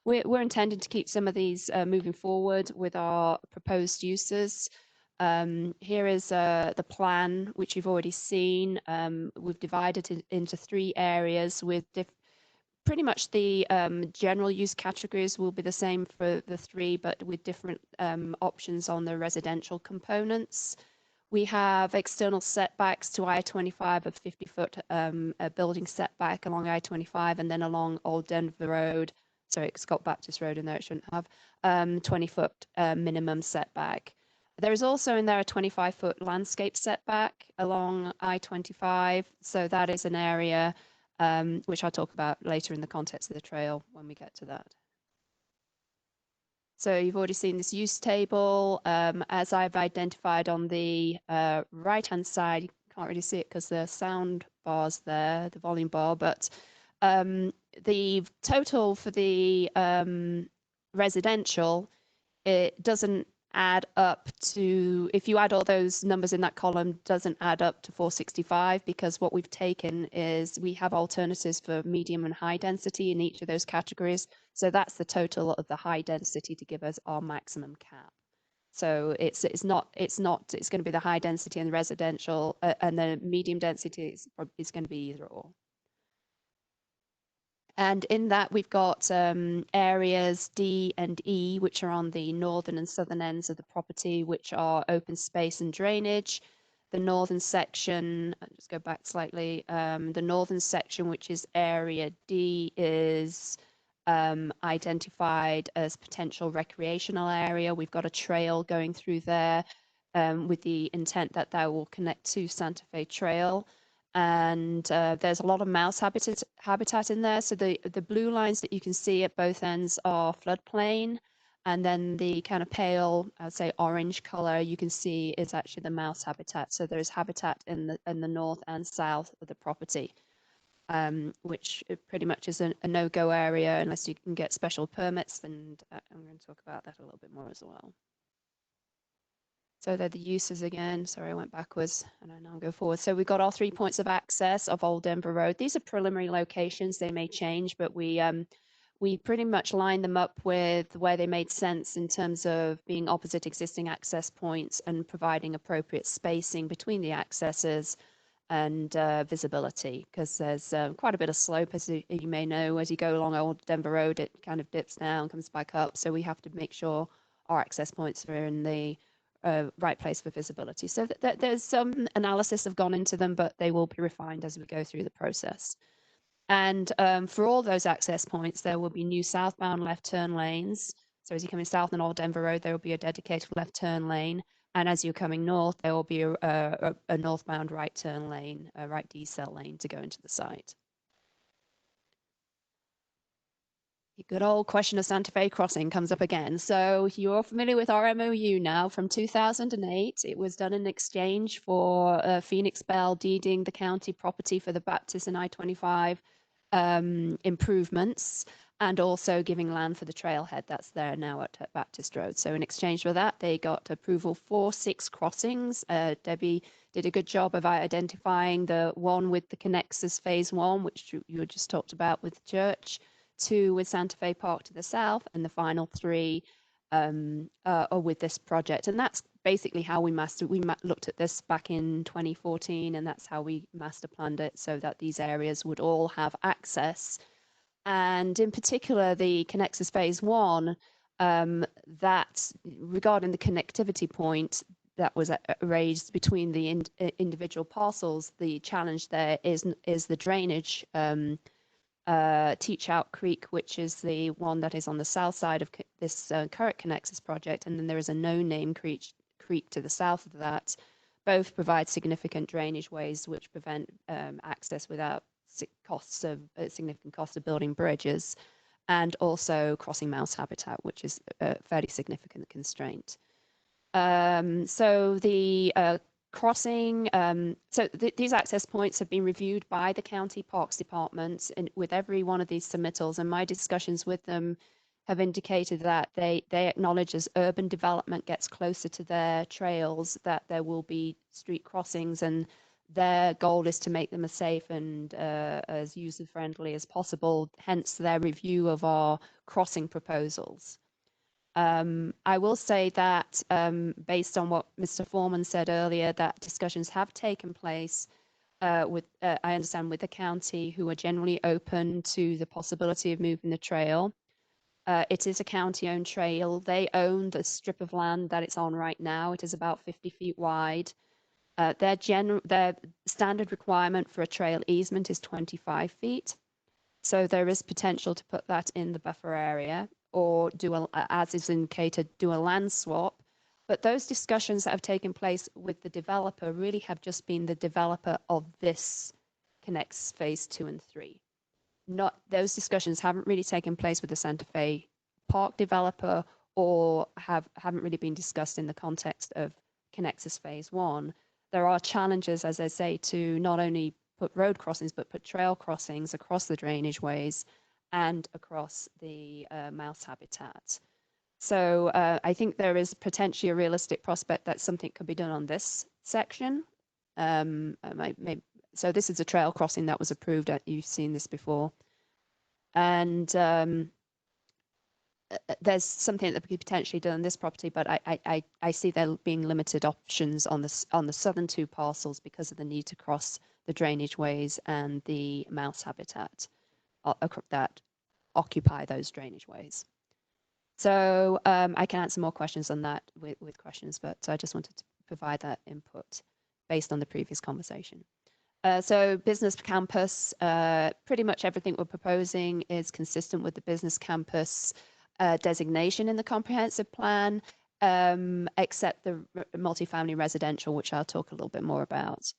We're intending to keep some of these moving forward with our proposed uses. Here is the plan, which you've already seen. We've divided it into 3 areas with pretty much the general use categories will be the same for the 3, but with different options on the residential components. We have external setbacks to I-25 of 50-foot building setback along I-25 and then along Old Denver Road. Sorry, it's got Baptist Road in there, it shouldn't have. 20-foot minimum setback. There is also in there a 25-foot landscape setback along I-25. So that is an area which I'll talk about later in the context of the trail when we get to that. So you've already seen this use table. As I've identified on the right-hand side, you can't really see it because the sound bar's there, the volume bar, but the total for the residential, it doesn't add up to, if you add all those numbers in that column, doesn't add up to 465, because what we've taken is we have alternatives for medium and high density in each of those categories. So that's the total of the high density to give us our maximum cap. So it's going to be the high density and the residential, and the medium density is going to be either or. And in that, we've got areas D and E, which are on the northern and southern ends of the property, which are open space and drainage. The northern section, I'll just go back slightly, the northern section, which is area D, is identified as potential recreational area. We've got a trail going through there with the intent that that will connect to Santa Fe Trail. And there's a lot of mouse habitat in there. So the blue lines that you can see at both ends are floodplain, and then the kind of pale, I'd say orange color you can see is actually the mouse habitat. So there's habitat in the north and south of the property, which pretty much is a no-go area unless you can get special permits. And I'm going to talk about that a little bit more as well. So they're the uses again. Sorry, I went backwards and I now go forward. So we've got our 3 points of access of Old Denver Road. These are preliminary locations. They may change, but we pretty much line them up with where they made sense in terms of being opposite existing access points and providing appropriate spacing between the accesses and visibility, because there's quite a bit of slope, as you may know. As you go along Old Denver Road, it kind of dips down, comes back up. So we have to make sure our access points are in the right place for visibility. So there's some analysis have gone into them, but they will be refined as we go through the process. And for all those access points, there will be new southbound left turn lanes. So as you're coming south on Old Denver Road, there will be a dedicated left turn lane. And as you're coming north, there will be a northbound right turn lane, a right decel lane to go into the site. Good old question of Santa Fe Crossing comes up again. So you're familiar with our MOU now from 2008. It was done in exchange for Phoenix Bell deeding the county property for the Baptist and I-25 improvements, and also giving land for the trailhead that's there now at Baptist Road. So in exchange for that, they got approval for 6 crossings. Debbie did a good job of identifying the one with the Connexus Phase 1, which you just talked about with the church, 2 with Santa Fe Park to the south, and the final 3 are with this project. And that's basically how we looked at this back in 2014, and that's how we master planned it, so that these areas would all have access. And in particular, the Connexus Phase 1, that regarding the connectivity point that was raised between the individual parcels, the challenge there is the drainage. Teach Out Creek, which is the one that is on the south side of this current Connexus project, and then there is a no-name creek to the south of that. Both provide significant drainage ways which prevent access without significant costs of building bridges, and also crossing mouse habitat, which is a fairly significant constraint. So the crossing, these access points have been reviewed by the county parks department with every one of these submittals, and my discussions with them have indicated that they acknowledge as urban development gets closer to their trails that there will be street crossings, and their goal is to make them as safe and as user-friendly as possible, hence their review of our crossing proposals. I will say that based on what Mr. Foreman said earlier, that discussions have taken place with, I understand, with the county, who are generally open to the possibility of moving the trail. It is a county-owned trail. They own the strip of land that it's on right now. It is about 50 feet wide. Their standard requirement for a trail easement is 25 feet. So there is potential to put that in the buffer area, or as is indicated, do a land swap. But those discussions that have taken place with the developer really have just been the developer of this Connects Phase 2 and 3. Those discussions haven't really taken place with the Santa Fe Park developer or haven't really been discussed in the context of Connexus Phase 1. There are challenges, as I say, to not only put road crossings, but put trail crossings across the drainage ways and across the mouse habitat. So I think there is potentially a realistic prospect that something could be done on this section. So this is a trail crossing that was approved. You've seen this before. And there's something that could be potentially done on this property, but I see there being limited options on the southern two parcels because of the need to cross the drainage ways and the mouse habitat that occupy those drainage ways. So I can answer more questions on that with questions, but I just wanted to provide that input based on the previous conversation. So business campus, pretty much everything we're proposing is consistent with the business campus designation in the comprehensive plan, except the multifamily residential, which I'll talk a little bit more about.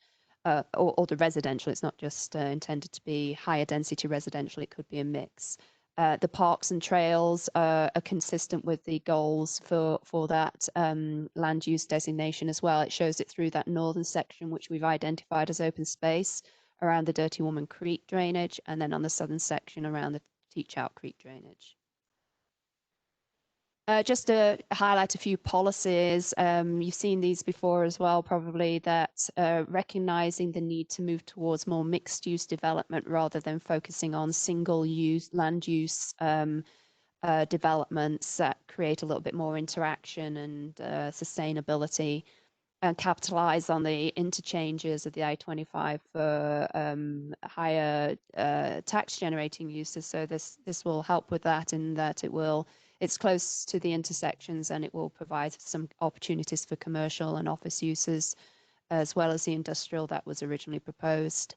Or the residential, it's not just intended to be higher density residential, it could be a mix. The parks and trails are consistent with the goals for that land use designation as well. It shows it through that northern section, which we've identified as open space around the Dirty Woman Creek drainage, and then on the southern section around the Teach Out Creek drainage. Just to highlight a few policies, you've seen these before as well, probably, that recognizing the need to move towards more mixed use development rather than focusing on single use land use developments that create a little bit more interaction and sustainability, and capitalize on the interchanges of the I-25 for higher tax generating uses. So this will help with that, in that it's close to the intersections and it will provide some opportunities for commercial and office uses, as well as the industrial that was originally proposed.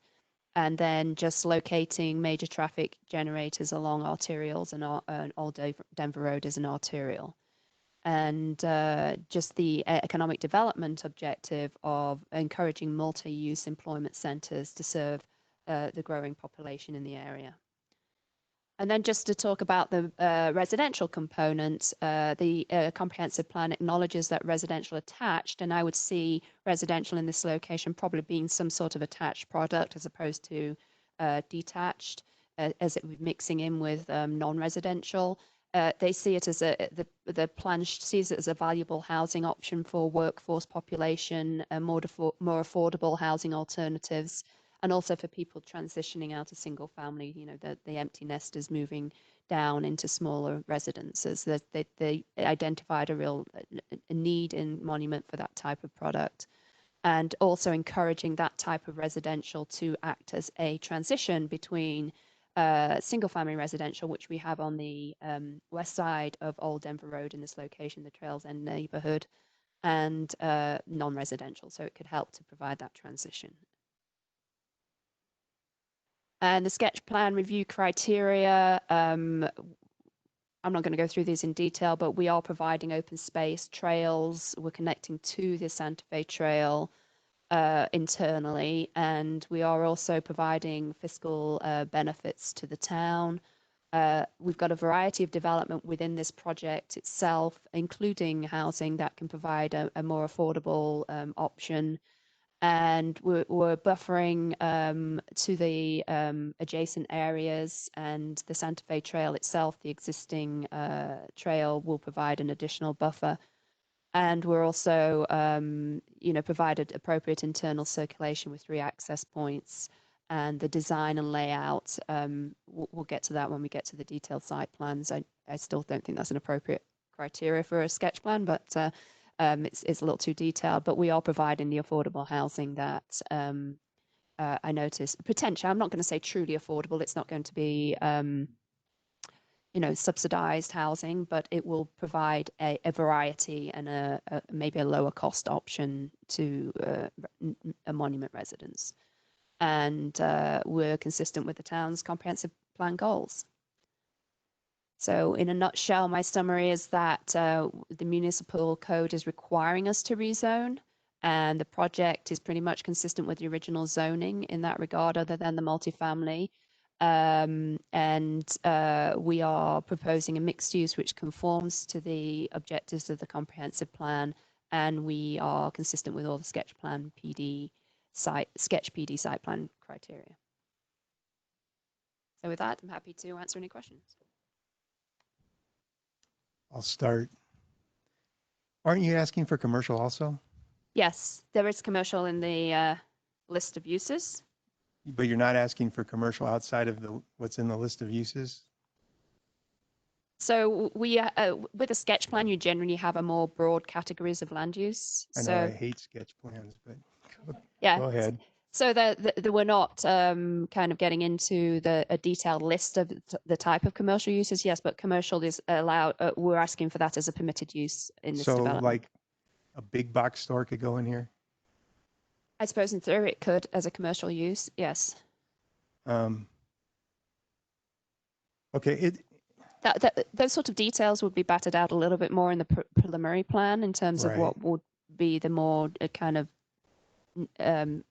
And then just locating major traffic generators along arterials, and Old Denver Road is an arterial. And just the economic development objective of encouraging multi-use employment centers to serve the growing population in the area. And then just to talk about the residential component, the comprehensive plan acknowledges that residential attached, and I would see residential in this location probably being some sort of attached product as opposed to detached, as it would be mixing in with non-residential. They see it as the plan sees it as a valuable housing option for workforce population, more affordable housing alternatives, and also for people transitioning out of single family, the empty nesters moving down into smaller residences. They identified a real need in Monument for that type of product, and also encouraging that type of residential to act as a transition between single family residential, which we have on the west side of Old Denver Road in this location, the Trails End neighborhood, and non-residential. So it could help to provide that transition. And the sketch plan review criteria, I'm not going to go through these in detail, but we are providing open space trails. We're connecting to the Santa Fe Trail internally, and we are also providing fiscal benefits to the town. We've got a variety of development within this project itself, including housing that can provide a more affordable option. And we're buffering to the adjacent areas, and the Santa Fe Trail itself, the existing trail, will provide an additional buffer. And we're also, provided appropriate internal circulation with 3 access points, and the design and layout. We'll get to that when we get to the detailed site plans. I still don't think that's an appropriate criteria for a sketch plan, but it's a little too detailed. But we are providing the affordable housing that I noticed. Potentially, I'm not going to say truly affordable. It's not going to be subsidized housing, but it will provide a variety and maybe a lower cost option to a Monument residents. And we're consistent with the town's comprehensive plan goals. So in a nutshell, my summary is that the municipal code is requiring us to rezone, and the project is pretty much consistent with the original zoning in that regard, other than the multifamily. We are proposing a mixed use which conforms to the objectives of the comprehensive plan, and we are consistent with all the sketch PD site plan criteria. So with that, I'm happy to answer any questions. I'll start. Aren't you asking for commercial also? Yes, there is commercial in the list of uses. But you're not asking for commercial outside of what's in the list of uses? So we, with a sketch plan, you generally have a more broad categories of land use. I know I hate sketch plans, but Yeah. go ahead. So we're not kind of getting into a detailed list of the type of commercial uses, yes, but commercial is allowed. We're asking for that as a permitted use in this So development. like a big box store could go in here? I suppose in theory it could as a commercial use, yes. Okay, Those sort of details would be battered out a little bit more in the preliminary plan in terms of Right. what would be the more kind of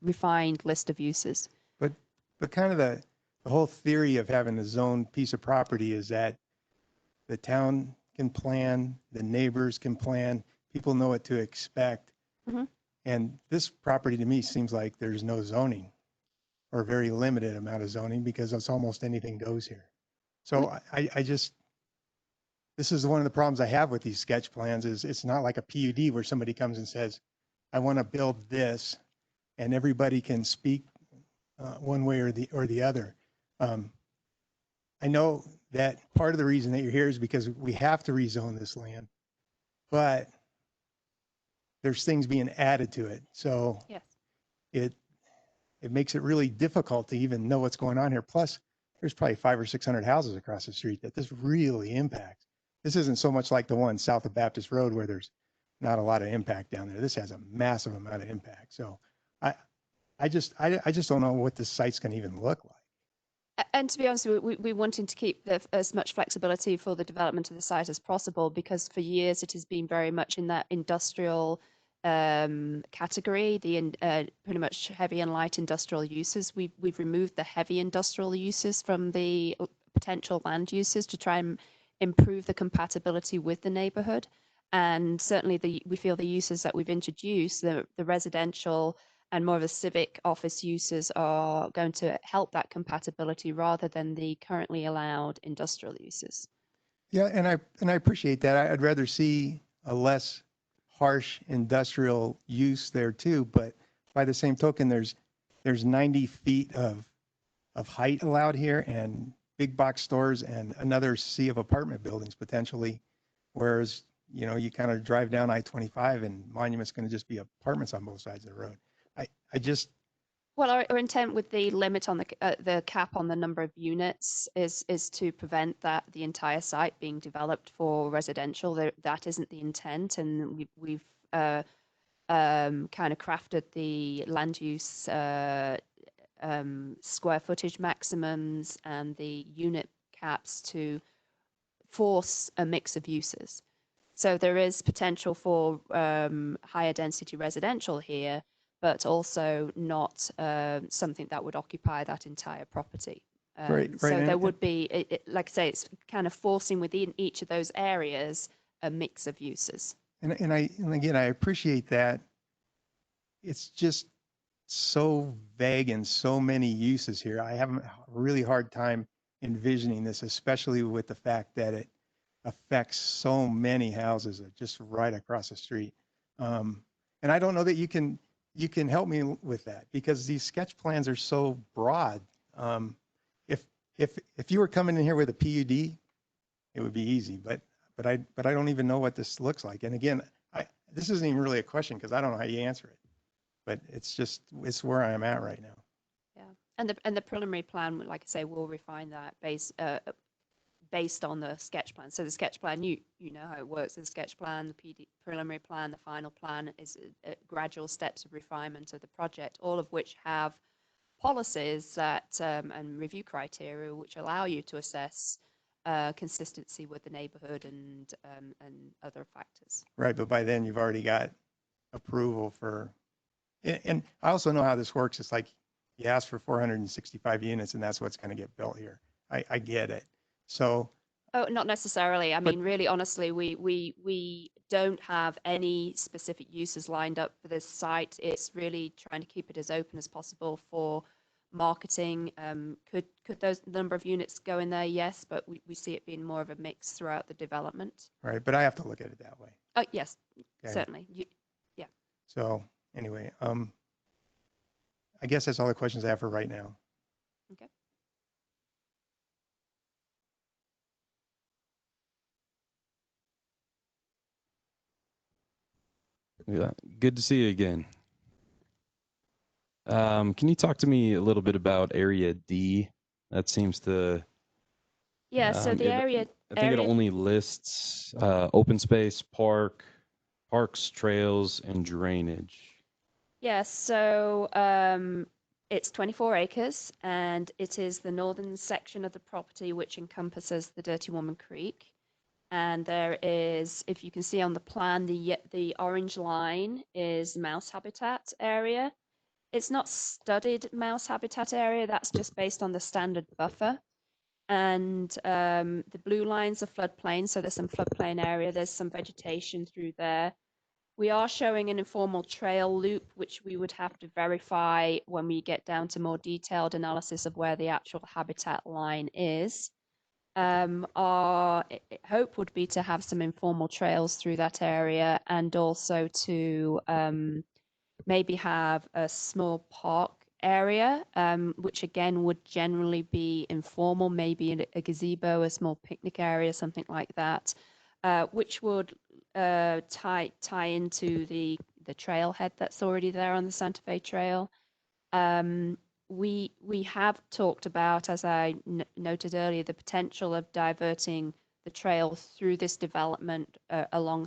refined list of uses. but kind of the whole theory of having a zoned piece of property is that the town can plan, the neighbors can plan, people know what to expect. Mhm. And this property to me seems like there's no zoning or very limited amount of zoning because it's almost anything goes here. So I just, this is one of the problems I have with these sketch plans is it's not like a PUD where somebody comes and says, I want to build this and everybody can speak one way or the other. I know that part of the reason that you're here is because we have to rezone this land, but there's things being added to it. So Yes. it makes it really difficult to even know what's going on here. Plus, there's probably 500 or 600 houses across the street that this really impacts. This isn't so much like the one south of Baptist Road where there's not a lot of impact down there. This has a massive amount of impact. So I just don't know what this site's going to even look like. And to be honest, we wanting to keep as much flexibility for the development of the site as possible because for years it has been very much in that industrial category, pretty much heavy and light industrial uses. We've removed the heavy industrial uses from the potential land uses to try and improve the compatibility with the neighborhood. And certainly we feel the uses that we've introduced, the residential and more of a civic office uses are going to help that compatibility rather than the currently allowed industrial uses. Yeah, and I appreciate that. I'd rather see a less harsh industrial use there too, but by the same token, there's 90 feet of height allowed here and big box stores and another sea of apartment buildings potentially. Whereas, you know, you kind of drive down I-25 and Monument's going to just be apartments on both sides of the road. I just, well, our intent with the limit on the cap on the number of units is to prevent the entire site being developed for residential. That isn't the intent, and we've kind of crafted the land use square footage maximums and the unit caps to force a mix of uses. So there is potential for higher density residential here, but also not something that would occupy that entire property. Right. So there would be, like I say, it's kind of forcing within each of those areas a mix of uses. And again, I appreciate that. It's just so vague and so many uses here. I have a really hard time envisioning this, especially with the fact that it affects so many houses just right across the street. And I don't know that you can help me with that because these sketch plans are so broad. If you were coming in here with a PUD, it would be easy, but I don't even know what this looks like. And again, this isn't even really a question because I don't know how you answer it, but it's where I am at right now. Yeah, and the preliminary plan, like I say, will refine that based on the sketch plan. So the sketch plan, you know how it works. The sketch plan, the preliminary plan, the final plan is gradual steps of refinement of the project, all of which have policies that and review criteria which allow you to assess consistency with the neighborhood and other factors. Right, but by then you've already got approval for, and I also know how this works. It's like You asked for 465 units and that's what's going to get built here. I get it. So, Oh, not necessarily. I But- mean, really, honestly, we don't have any specific uses lined up for this site. It's really trying to keep it as open as possible for marketing. Could those number of units go in there? Yes, but we see it being more of a mix throughout the development. right, but I have to look at it that way. Oh, yes, Okay. certainly. So anyway, I guess that's all the questions I have for right now. Okay. Yeah, good to see you again. Can you talk to me a little bit about Area D? That seems to, Yeah, so the area I think it only lists open space, parks, trails, and drainage. Yeah, so it's 24 acres and it is the northern section of the property which encompasses the Dirty Woman Creek. And there is, if you can see on the plan, the orange line is mouse habitat area. It's not studied mouse habitat area, that's just based on the standard buffer. And the blue line's a floodplain, so there's some floodplain area, there's some vegetation through there. We are showing an informal trail loop, which we would have to verify when we get down to more detailed analysis of where the actual habitat line is. Our hope would be to have some informal trails through that area and also to maybe have a small park area, which again would generally be informal, maybe a gazebo, a small picnic area, something like that, which would tie into the trailhead that's already there on the Santa Fe Trail. We have talked about, as I noted earlier, the potential of diverting the trail through this development along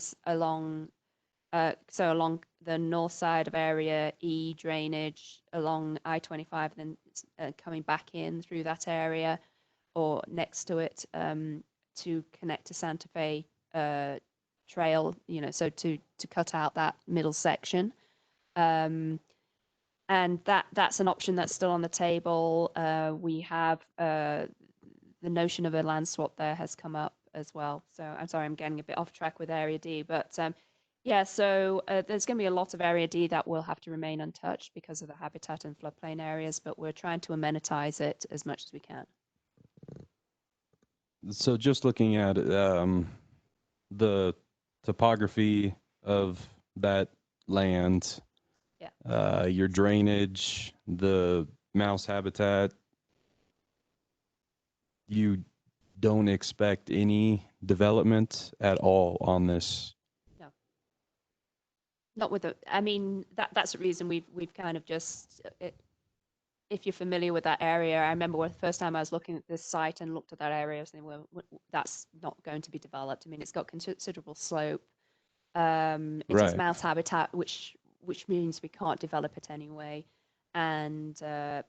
the north side of Area E drainage along I-25 and then coming back in through that area or next to it to connect to Santa Fe Trail, so to cut out that middle section. And that's an option that's still on the table. We have the notion of a land swap there has come up as well. So I'm sorry, I'm getting a bit off track with Area D, but yeah, so there's going to be a lot of Area D that will have to remain untouched because of the habitat and floodplain areas, but we're trying to amenitize it as much as we can. So just looking at the topography of that land, your drainage, the mouse habitat, you don't expect any development at all on this? No. Not with the, I mean, that's the reason we've kind of just, if you're familiar with that area, I remember the first time I was looking at this site and looked at that area, I was thinking, well, that's not going to be developed. I mean, it's got considerable slope. It is mouse habitat, which means we can't develop it anyway. And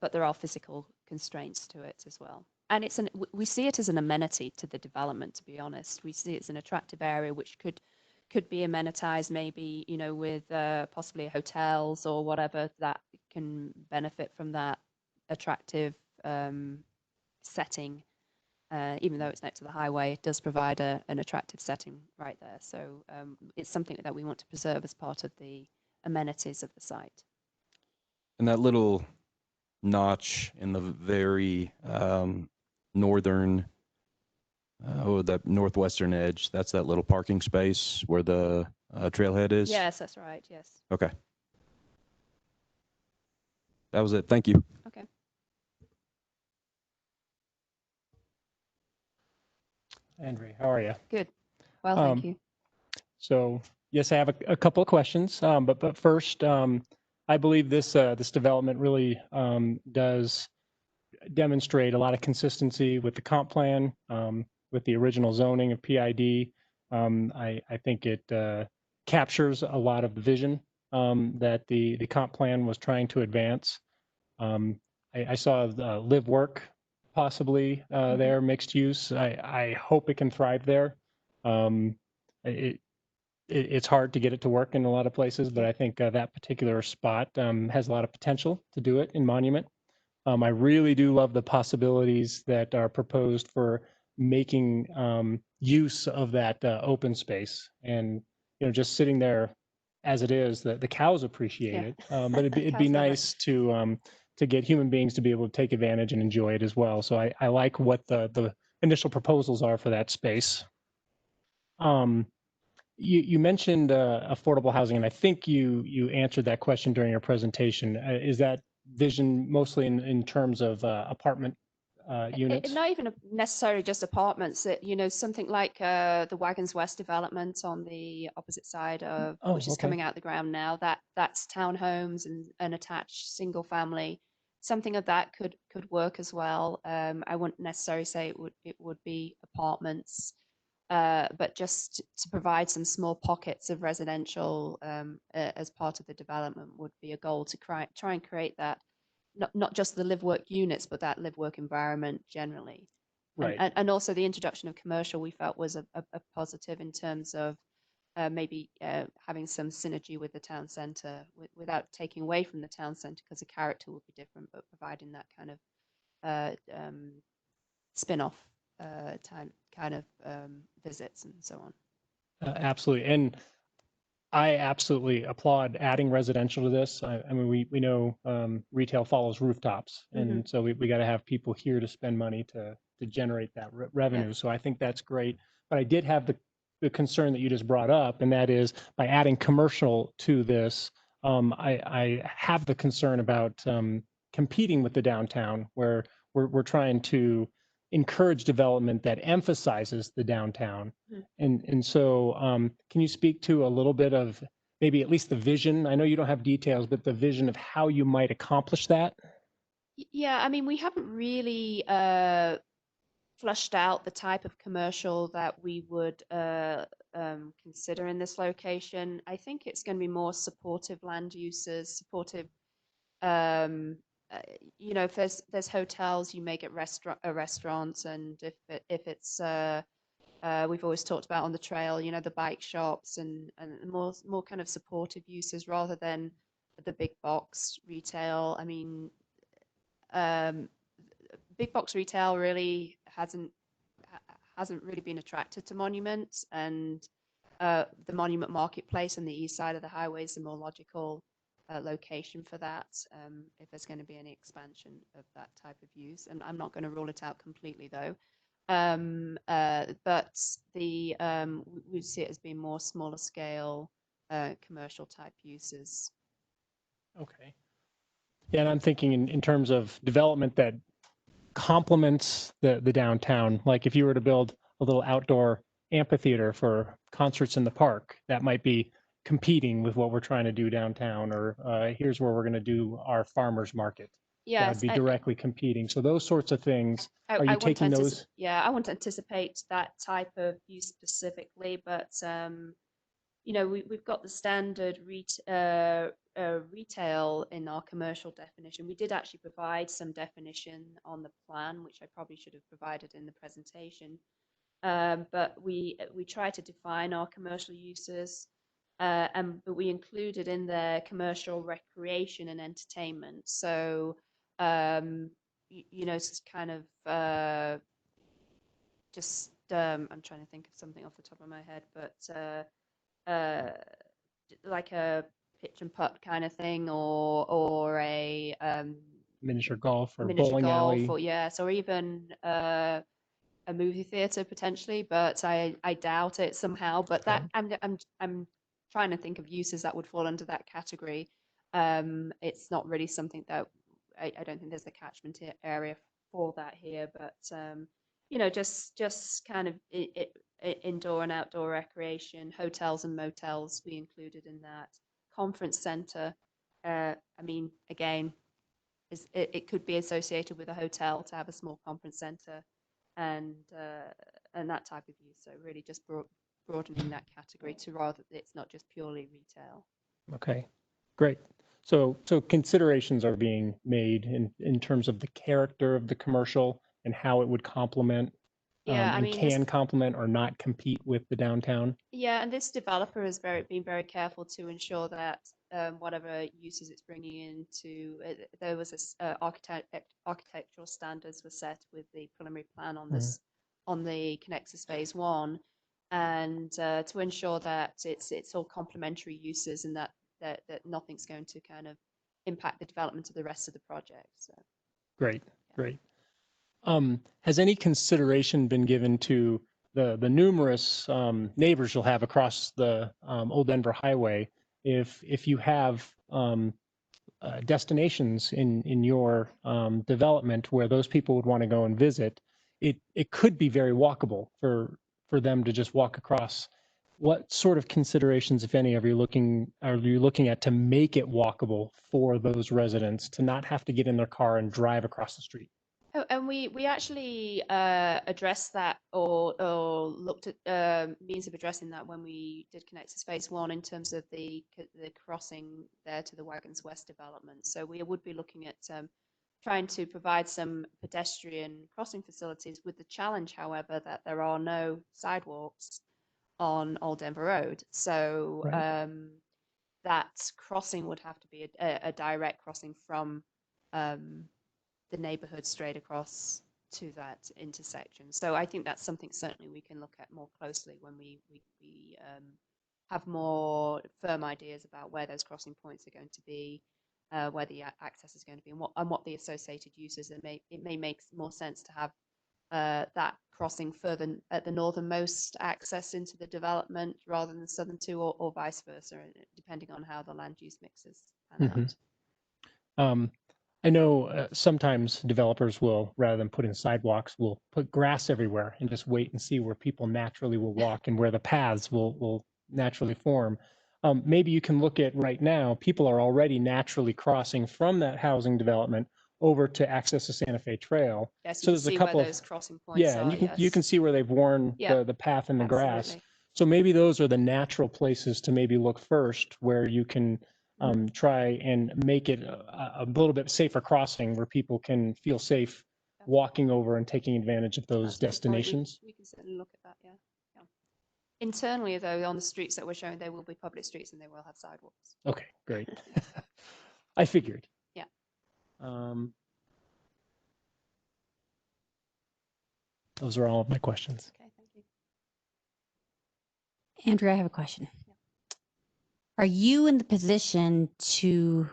but there are physical constraints to it as well. And we see it as an amenity to the development, to be honest. We see it as an attractive area which could be amenitized maybe, with possibly hotels or whatever that can benefit from that attractive setting. Even though it's next to the highway, it does provide an attractive setting right there. So it's something that we want to preserve as part of the amenities of the site. And that little notch in the very northern, that northwestern edge, that's that little parking space where the trailhead is? Yes, that's right. Yes. Okay. That was it. Thank you. Okay. Andre, how are you? Good. Well, thank you. So yes, I have a couple of questions, but first, I believe this development really does demonstrate a lot of consistency with the comp plan, with the original zoning of PID. I think it captures a lot of the vision that the comp plan was trying to advance. I saw the live work possibly there, mixed use. I hope it can thrive there. It's hard to get it to work in a lot of places, but I think that particular spot has a lot of potential to do it in Monument. I really do love the possibilities that are proposed for making use of that open space, and just sitting there as it is. The cows appreciate Yeah. it, but it'd be Cows love it. nice to get human beings to be able to take advantage and enjoy it as well. So I like what the initial proposals are for that space. You mentioned affordable housing, and I think you answered that question during your presentation. Is that vision mostly in terms of apartment units? Not even necessarily just apartments. Something like the Wagons West development on the opposite side of, Oh, which is okay. coming out the ground now. That's townhomes and attached single family. Something of that could work as well. I wouldn't necessarily say it would be apartments. But just to provide some small pockets of residential as part of the development would be a goal to try and create that, not just the live work units, but that live work environment generally. Right. And also the introduction of commercial we felt was a positive in terms of maybe having some synergy with the town center without taking away from the town center, because the character would be different, but providing that kind of spin-off kind of visits and so on. Absolutely. And I absolutely applaud adding residential to this. I mean, we know retail follows rooftops, and so we got to have people here to spend money to generate that revenue. So I think that's great. But I did have the concern that you just brought up, and that is by adding commercial to this, I have the concern about competing with the downtown, where we're trying to encourage development that emphasizes the downtown. And so can you speak to a little bit of maybe at least the vision? I know you don't have details, but the vision of how you might accomplish that? Yeah, I mean, we haven't really flushed out the type of commercial that we would consider in this location. I think it's going to be more supportive land uses, supportive if there's hotels, you may get restaurants, and if it's we've always talked about on the trail, the bike shops and more kind of supportive uses rather than the big box retail. I mean, big box retail really hasn't really been attracted to Monument, and the Monument Marketplace on the east side of the highway is the more logical location for that, if there's going to be any expansion of that type of use. And I'm not going to rule it out completely, though. But we see it as being more smaller scale commercial type uses. Okay. Yeah, and I'm thinking in terms of development that complements the downtown. Like if you were to build a little outdoor amphitheater for concerts in the park, that might be competing with what we're trying to do downtown, or here's where we're going to do our farmers market. That would Yes, be directly competing. So those sorts of things, are you taking those? Yeah, I wouldn't anticipate that type of use specifically, but we've got the standard retail in our commercial definition. We did actually provide some definition on the plan, which I probably should have provided in the presentation. But we try to define our commercial uses, but we included in there commercial recreation and entertainment. So it's kind of I'm trying to think of something off the top of my head, but like a pitch and putt kind of thing, or a Miniature golf or miniature bowling golf, alley? or yes, or even a movie theater potentially, but I doubt it somehow. But that I'm trying to think of uses that would fall under that category. It's not really something that I don't think there's a catchment area for that here, but just kind of indoor and outdoor recreation, hotels and motels we included in that. Conference center, I mean, again, it could be associated with a hotel to have a small conference center, and that type of use. So really just broadening that category to rather it's not just purely retail. Okay, great. So considerations are being made in terms of the character of the commercial and how it would complement. Yeah, I and mean, this, can complement or not compete with the downtown? yeah, and this developer has been very careful to ensure that whatever uses it's bringing into, there was this architectural standards were set with the preliminary plan on this, on the Connexus Phase 1, and to ensure that it's all complementary uses and that nothing's going to kind of impact the development of the rest of the project. So. Great, great. Has any consideration been given to the numerous neighbors you'll have across the Old Denver Highway if you have destinations in your development where those people would want to go and visit? It could be very walkable for them to just walk across. What sort of considerations, if any, are you looking at to make it walkable for those residents to not have to get in their car and drive across the street? Oh, and we actually addressed that or looked at means of addressing that when we did Connexus Phase 1 in terms of the crossing there to the Wagons West development. So we would be looking at trying to provide some pedestrian crossing facilities with the challenge, however, that there are no sidewalks on Old Denver Road. So Right. that crossing would have to be a direct crossing from the neighborhood straight across to that intersection. So I think that's something certainly we can look at more closely when we have more firm ideas about where those crossing points are going to be, where the access is going to be, and what the associated uses. It may make more sense to have that crossing further at the northernmost access into the development rather than the southern two, or vice versa, depending on how the land use mixes pan out. I know sometimes developers will, rather than put in sidewalks, will put grass everywhere and just wait and see where people naturally will walk and where the paths will naturally form. Maybe you can look at right now, people are already naturally crossing from that housing development over to access the Santa Fe Trail. Yes, you So can there's a see where couple of, those crossing points yeah, and are. you can Yes. see where they've worn Yeah, the path in the grass. absolutely. So maybe those are the natural places to maybe look first, where you can try and make it a little bit safer crossing where people can feel safe walking over and taking advantage of those That's a good point. destinations. We can certainly look at that. Yeah. Yeah. Internally, though, on the streets that we're showing, they will be public streets and they will have sidewalks. Okay, great. I figured. Yeah. Those are all of my questions. Okay, thank you. Andrew, I have a question. Are you in the position to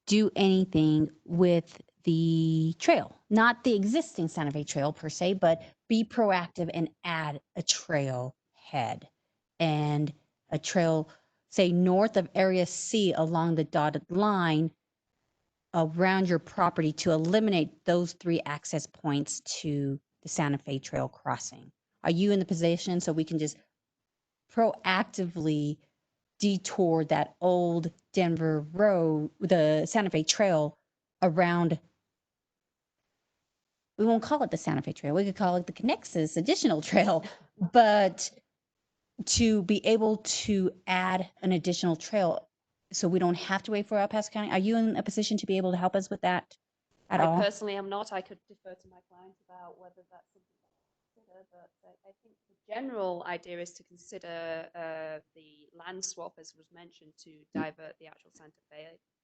do anything with the trail? Not the existing Santa Fe Trail per se, but be proactive and add a trail head and a trail, say, north of Area C along the dotted line around your property to eliminate those 3 access points to the Santa Fe Trail crossing? Are you in the position so we can just proactively detour that old Denver road, the Santa Fe Trail around? We won't call it the Santa Fe Trail. We could call it the Connexus Additional Trail, but to be able to add an additional trail so we don't have to wait for El Paso County. Are you in a position to be able to help us with that at all? I personally am not. I could defer to my clients about whether that's something to consider, but I think the general idea is to consider the land swap, as was mentioned, to divert the actual Santa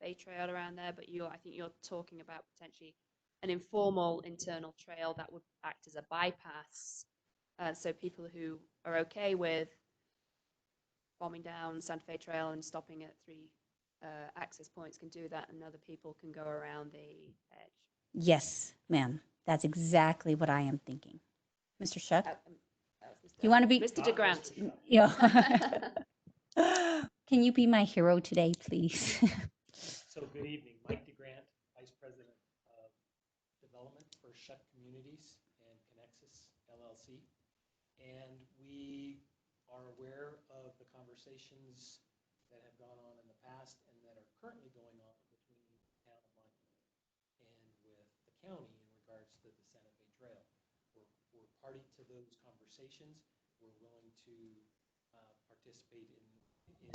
Fe Trail around there. But I think you're talking about potentially an informal internal trail that would act as a bypass. So people who are okay with bombing down Santa Fe Trail and stopping at 3 access points can do that, and other people can go around the edge. Yes, ma'am. That's exactly what I am thinking. Mr. Shuck? You want to be Mr. DeGrant? Yeah. Can you be my hero today, please? So good evening, Mike DeGrant, Vice President of Development for Shuck Communities and Connexus LLC. And we are aware of the conversations that have gone on in the past and that are currently going on between the town of Monument and with the county in regards to the Santa Fe Trail. We're party to those conversations. We're willing to participate in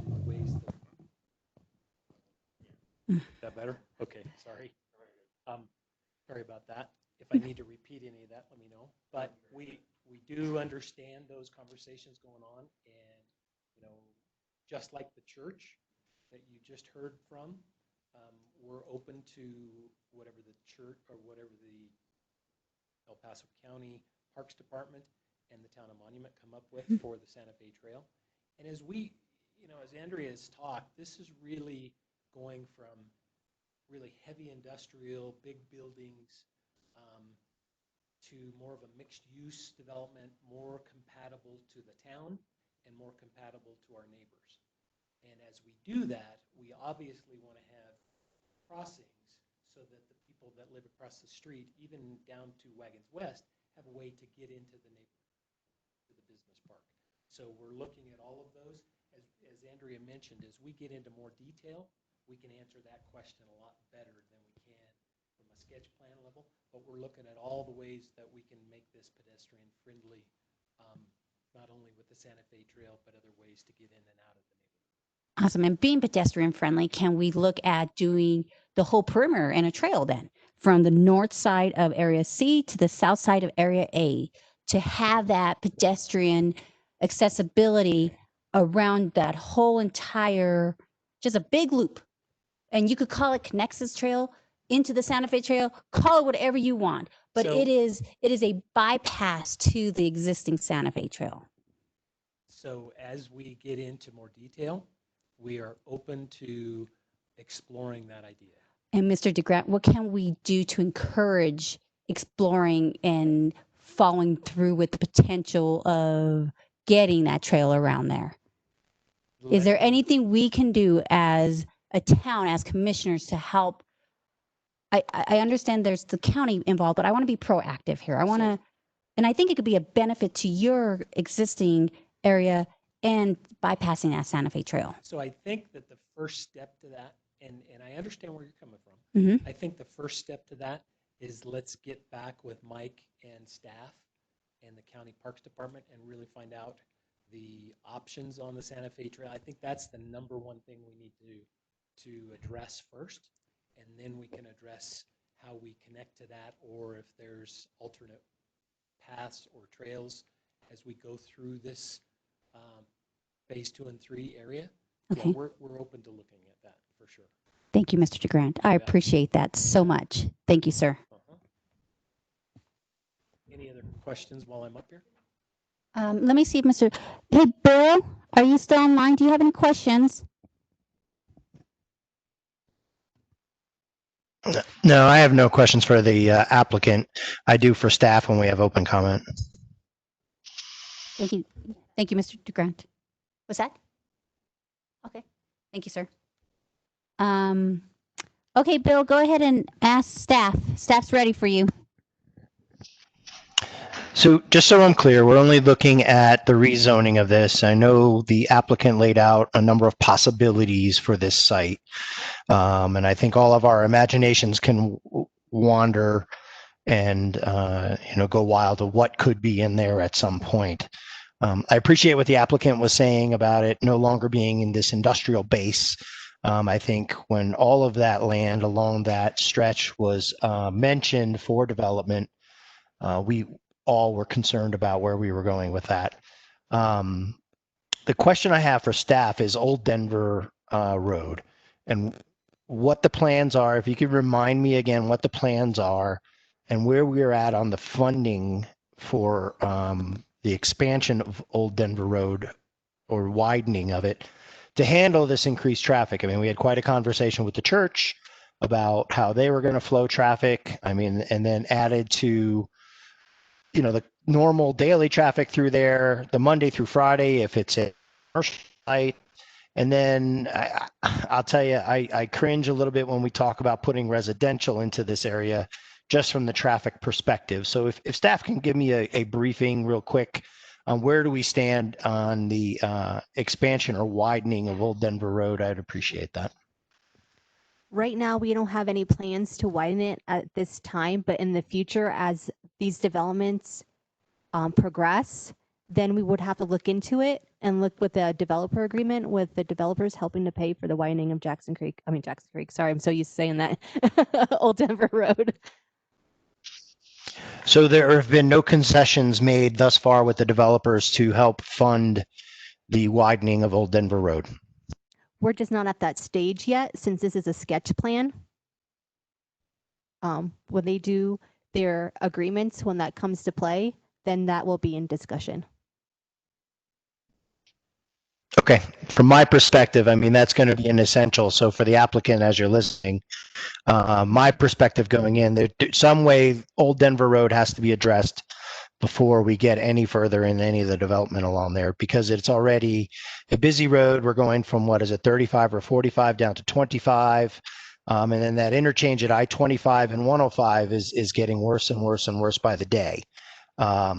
the ways that. Is that better? Okay, sorry. Sorry about that. If I need to repeat any of that, let me know. But we do understand those conversations going on, and just like the church that you just heard from, we're open to whatever the church or whatever the El Paso County Parks Department and the Town of Monument come up with for the Santa Fe Trail. And as as Andrea has talked, this is really going from really heavy industrial, big buildings, to more of a mixed-use development, more compatible to the town and more compatible to our neighbors. And as we do that, we obviously want to have crossings so that the people that live across the street, even down to Wagons West, have a way to get into the neighborhood, to the business park. So we're looking at all of those. As Andrea mentioned, as we get into more detail, we can answer that question a lot better than we can from a sketch plan level. But we're looking at all the ways that we can make this pedestrian friendly, not only with the Santa Fe Trail, but other ways to get in and out of the neighborhood. Awesome. And being pedestrian friendly, can we look at doing the whole perimeter and a trail then from the north side of area C to the south side of area A to have that pedestrian accessibility around that whole entire, just a big loop. And you could call it Connexus Trail into the Santa Fe Trail, call it whatever you want, but So- it is a bypass to the existing Santa Fe Trail. So as we get into more detail, we are open to exploring that idea. And Mr. DeGratt, what can we do to encourage exploring and following through with the potential of getting that trail around there? Is there anything we can do as a town, as commissioners, to help? I understand there's the county involved, but I want to be proactive here. I want to, and I think it could be a benefit to your existing area and bypassing that Santa Fe Trail. So I think that the first step to that, and I understand where you're coming from. Mm-hmm. I think the first step to that is let's get back with Mike and staff and the county parks department and really find out the options on the Santa Fe Trail. I think that's the number one thing we need to address first, and then we can address how we connect to that, or if there's alternate paths or trails as we go through this phase 2 and 3 area. Okay. Yeah, we're open to looking at that for sure. Thank you, Mr. DeGrant. I appreciate that so much. Thank you, sir. Any other questions while I'm up here? Let me see if Mr. Hey, Bill, are you still online? Do you have any questions? No, I have no questions for the applicant. I do for staff when we have open comment. Thank you. Thank you, Mr. DeGrant. What's that? Okay. Thank you, sir. Okay, Bill, go ahead and ask staff. Staff's ready for you. So just so I'm clear, we're only looking at the rezoning of this. I know the applicant laid out a number of possibilities for this site. And I think all of our imaginations can wander and go wild to what could be in there at some point. I appreciate what the applicant was saying about it no longer being in this industrial base. I think when all of that land along that stretch was mentioned for development, we all were concerned about where we were going with that. The question I have for staff is Old Denver Road and what the plans are. If you could remind me again what the plans are and where we're at on the funding for the expansion of Old Denver Road or widening of it to handle this increased traffic. I mean, we had quite a conversation with the church about how they were going to flow traffic. I mean, and then added to, the normal daily traffic through there, the Monday through Friday, if it's a commercial site. And then I'll tell you, I cringe a little bit when we talk about putting residential into this area just from the traffic perspective. So if staff can give me a briefing real quick on where do we stand on the expansion or widening of Old Denver Road, I'd appreciate that. Right now, we don't have any plans to widen it at this time, but in the future, as these developments progress, then we would have to look into it and look with the developer agreement with the developers helping to pay for the widening of Jackson Creek. Sorry, I'm so used to saying that. Old Denver Road. So there have been no concessions made thus far with the developers to help fund the widening of Old Denver Road. We're just not at that stage yet, since this is a sketch plan. When they do their agreements, when that comes to play, then that will be in discussion. Okay, from my perspective, I mean, that's going to be an essential. So for the applicant, as you're listening, my perspective going in, there some way Old Denver Road has to be addressed before we get any further in any of the development along there, because it's already a busy road. We're going from, what is it, 35 or 45 down to 25. And then that interchange at I-25 and 105 is getting worse and worse and worse by the day.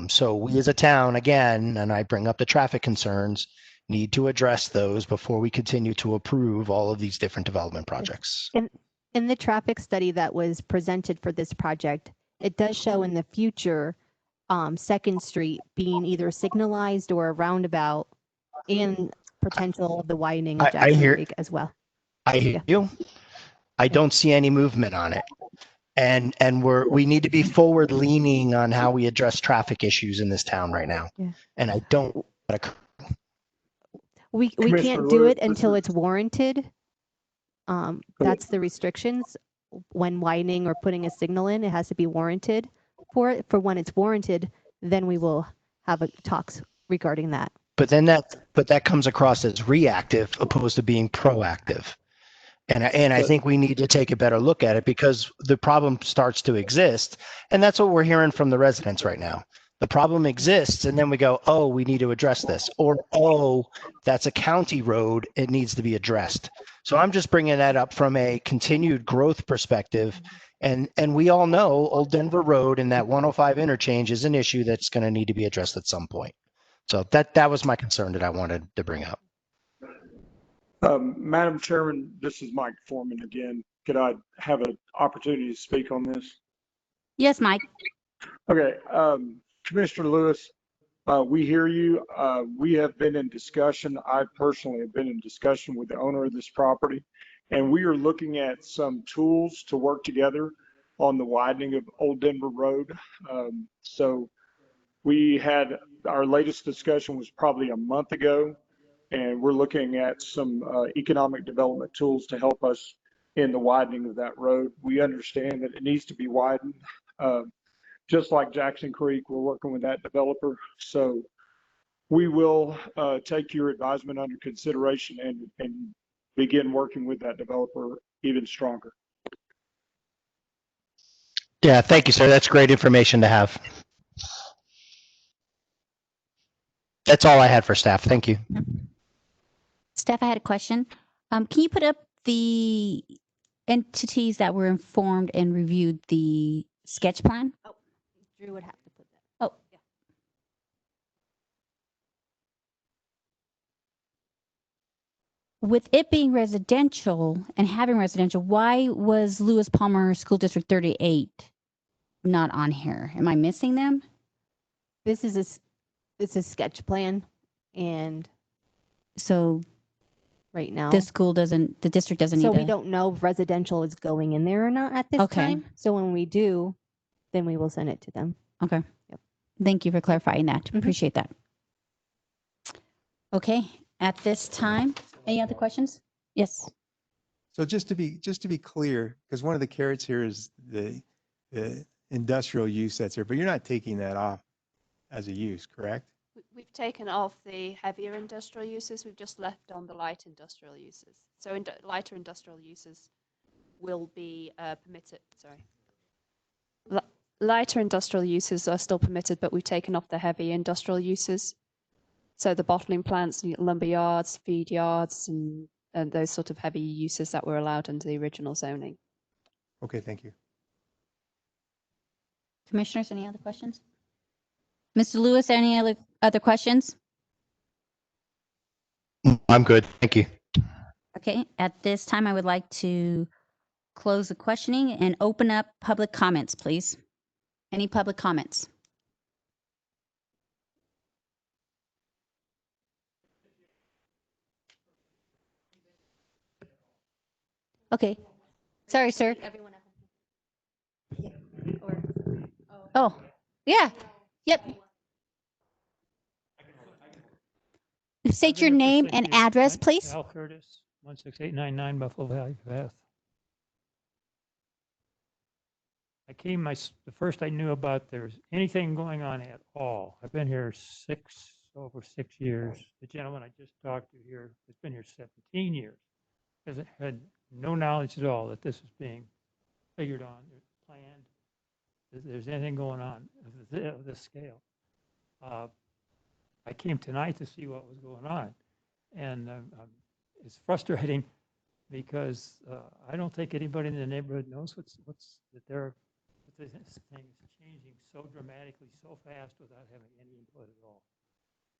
So we as a town, again, and I bring up the traffic concerns, need to address those before we continue to approve all of these different development projects. In the traffic study that was presented for this project, it does show in the future Second Street being either signalized or a roundabout, and potential of the widening of I Jackson hear- Creek as well. I hear you. I don't see any movement on it. And we need to be forward leaning on how we address traffic issues in this town right now. Yeah. And I don't. We Commissioner can't do Lewis, it until this it's warranted. That's the restrictions. When widening or putting a signal in, it has to be warranted for it. For when it's warranted, then we will have talks regarding that. But that comes across as reactive opposed to being proactive. And I think we need to take a better look at it, because the problem starts to exist. And that's what we're hearing from the residents right now. The problem exists, and then we go, oh, we need to address this. Or, oh, that's a county road. It needs to be addressed. So I'm just bringing that up from a continued growth perspective. And we all know Old Denver Road and that 105 interchange is an issue that's going to need to be addressed at some point. So that was my concern that I wanted to bring up. Madam Chairman, this is Mike Foreman again. Could I have an opportunity to speak on this? Yes, Mike. Okay, Commissioner Lewis, we hear you. We have been in discussion. I personally have been in discussion with the owner of this property, and we are looking at some tools to work together on the widening of Old Denver Road. So we had our latest discussion was probably a month ago, and we're looking at some economic development tools to help us in the widening of that road. We understand that it needs to be widened. Just like Jackson Creek, we're working with that developer. So we will take your advisement under consideration and begin working with that developer even stronger. Yeah, thank you, sir. That's great information to have. That's all I had for staff. Thank you. Steph, I had a question. Can you put up the entities that were informed and reviewed the sketch plan? Drew would have to put that. Oh, Yeah. with it being residential and having residential, why was Lewis Palmer School District 38 not on here? Am I missing them? This is a sketch plan, and So right now, the district doesn't so need we to. don't know if residential is going in there or not at this Okay. time. So when we do, then we will send it to them. Okay. Yep. Thank you for clarifying that. Mhm. Appreciate that. Okay. At this time, any other questions? Yes. So just to be clear, because one of the carrots here is the industrial use that's there, but you're not taking that off as a use, correct? We've taken off the heavier industrial uses. We've just left on the light industrial uses. So lighter industrial uses will be permitted. Sorry. Lighter industrial uses are still permitted, but we've taken off the heavy industrial uses. So the bottling plants, lumber yards, feed yards, and those sort of heavy uses that were allowed under the original zoning. Okay, thank you. Commissioners, any other questions? Mr. Lewis, any other questions? I'm good. Thank you. Okay. At this time, I would like to close the questioning and open up public comments, please. Any public comments? Okay. Sorry, sir. Everyone. Oh, Yeah. Yep. State your name and address, please. Al Curtis, 16899 Buffalo Valley Path. I came, the first I knew about there's anything going on at all. I've been here over 6 years. The gentleman I just talked to here has been here 17 years. Hasn't had no knowledge at all that this is being figured on, planned, that there's anything going on of this scale. I came tonight to see what was going on, and it's frustrating because I don't think anybody in the neighborhood knows that this thing is changing so dramatically, so fast without having any input at all.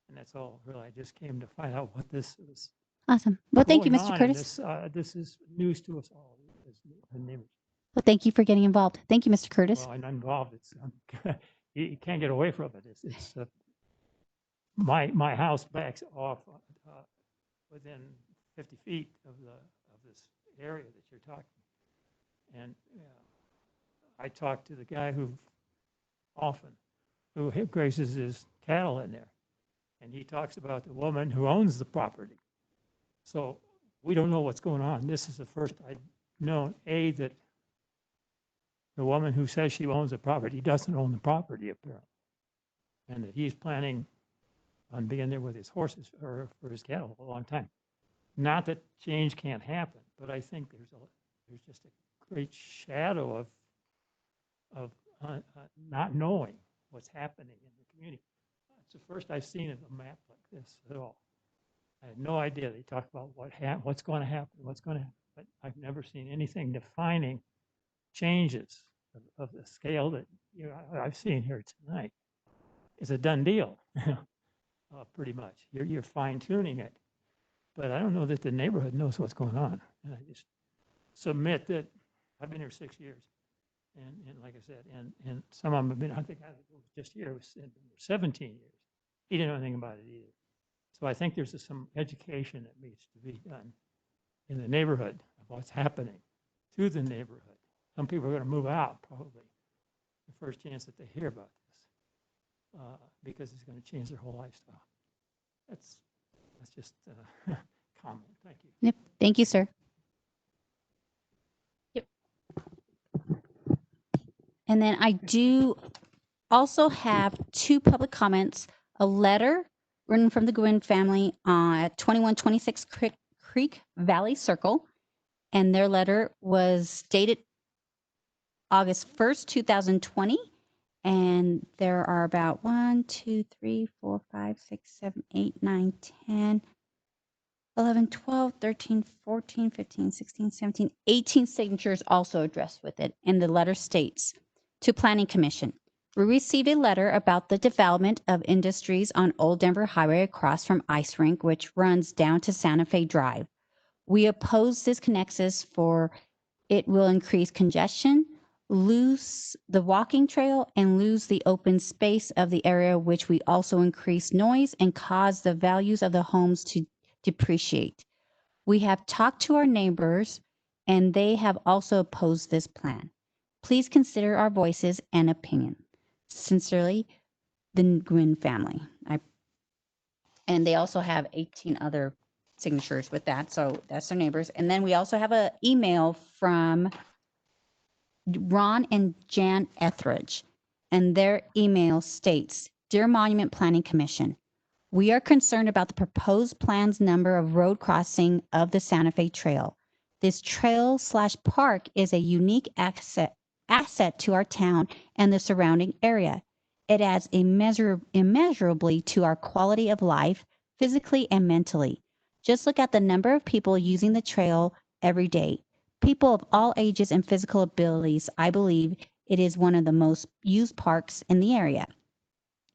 And that's all, really. I just came to find out what this is. Awesome. Well, thank you, going Mr. on, and Curtis. This is news to us all as the neighbors. Well, thank you for getting involved. Thank you, Mr. Curtis. Well, I'm involved. It's you can't get away from it. It's my house backs off within 50 feet of this area that you're talking. And I talked to the guy who grazes his cattle in there, and he talks about the woman who owns the property. So we don't know what's going on. This is the first I've known, that the woman who says she owns the property doesn't own the property, apparently, and that he's planning on being there with his horses or for his cattle a long time. Not that change can't happen, but I think there's just a great shadow of not knowing what's happening in the community. It's the first I've seen of a map like this at all. I had no idea. They talk about what's going to happen, but I've never seen anything defining changes of the scale that I've seen here tonight. It's a done deal, pretty much. You're fine tuning it, but I don't know that the neighborhood knows what's going on. And I just submit that I've been here 6 years, and like I said, and some of them have been. I think I was just here. It was 17 years. He didn't know anything about it either. So I think there's some education that needs to be done in the neighborhood of what's happening to the neighborhood. Some people are going to move out probably the first chance that they hear about this because it's going to change their whole lifestyle. That's just a comment. Thank you. Yep. Thank you, sir. Yep. And then I do also have 2 public comments, a letter written from the Gwynn family at 2126 Creek Valley Circle. And their letter was dated August 1st, 2020. And there are about 1, 2, 3, 4, 5, 6, 7, 8, 9, 10, 11, 12, 13, 14, 15, 16, 17, 18 signatures also addressed with it. And the letter states, to Planning Commission, we received a letter about the development of industries on Old Denver Highway across from Ice Rink, which runs down to Santa Fe Drive. We oppose this connexus for it will increase congestion, lose the walking trail, and lose the open space of the area, which we also increase noise and cause the values of the homes to depreciate. We have talked to our neighbors, and they have also opposed this plan. Please consider our voices and opinion. Sincerely, the Gwynn family. And they also have 18 other signatures with that, so that's their neighbors. And then we also have an email from Ron and Jan Etheridge, and their email states, Dear Monument Planning Commission, we are concerned about the proposed plan's number of road crossing of the Santa Fe Trail. This trail/park is a unique asset to our town and the surrounding area. It adds immeasurably to our quality of life, physically and mentally. Just look at the number of people using the trail every day. People of all ages and physical abilities. I believe it is one of the most used parks in the area.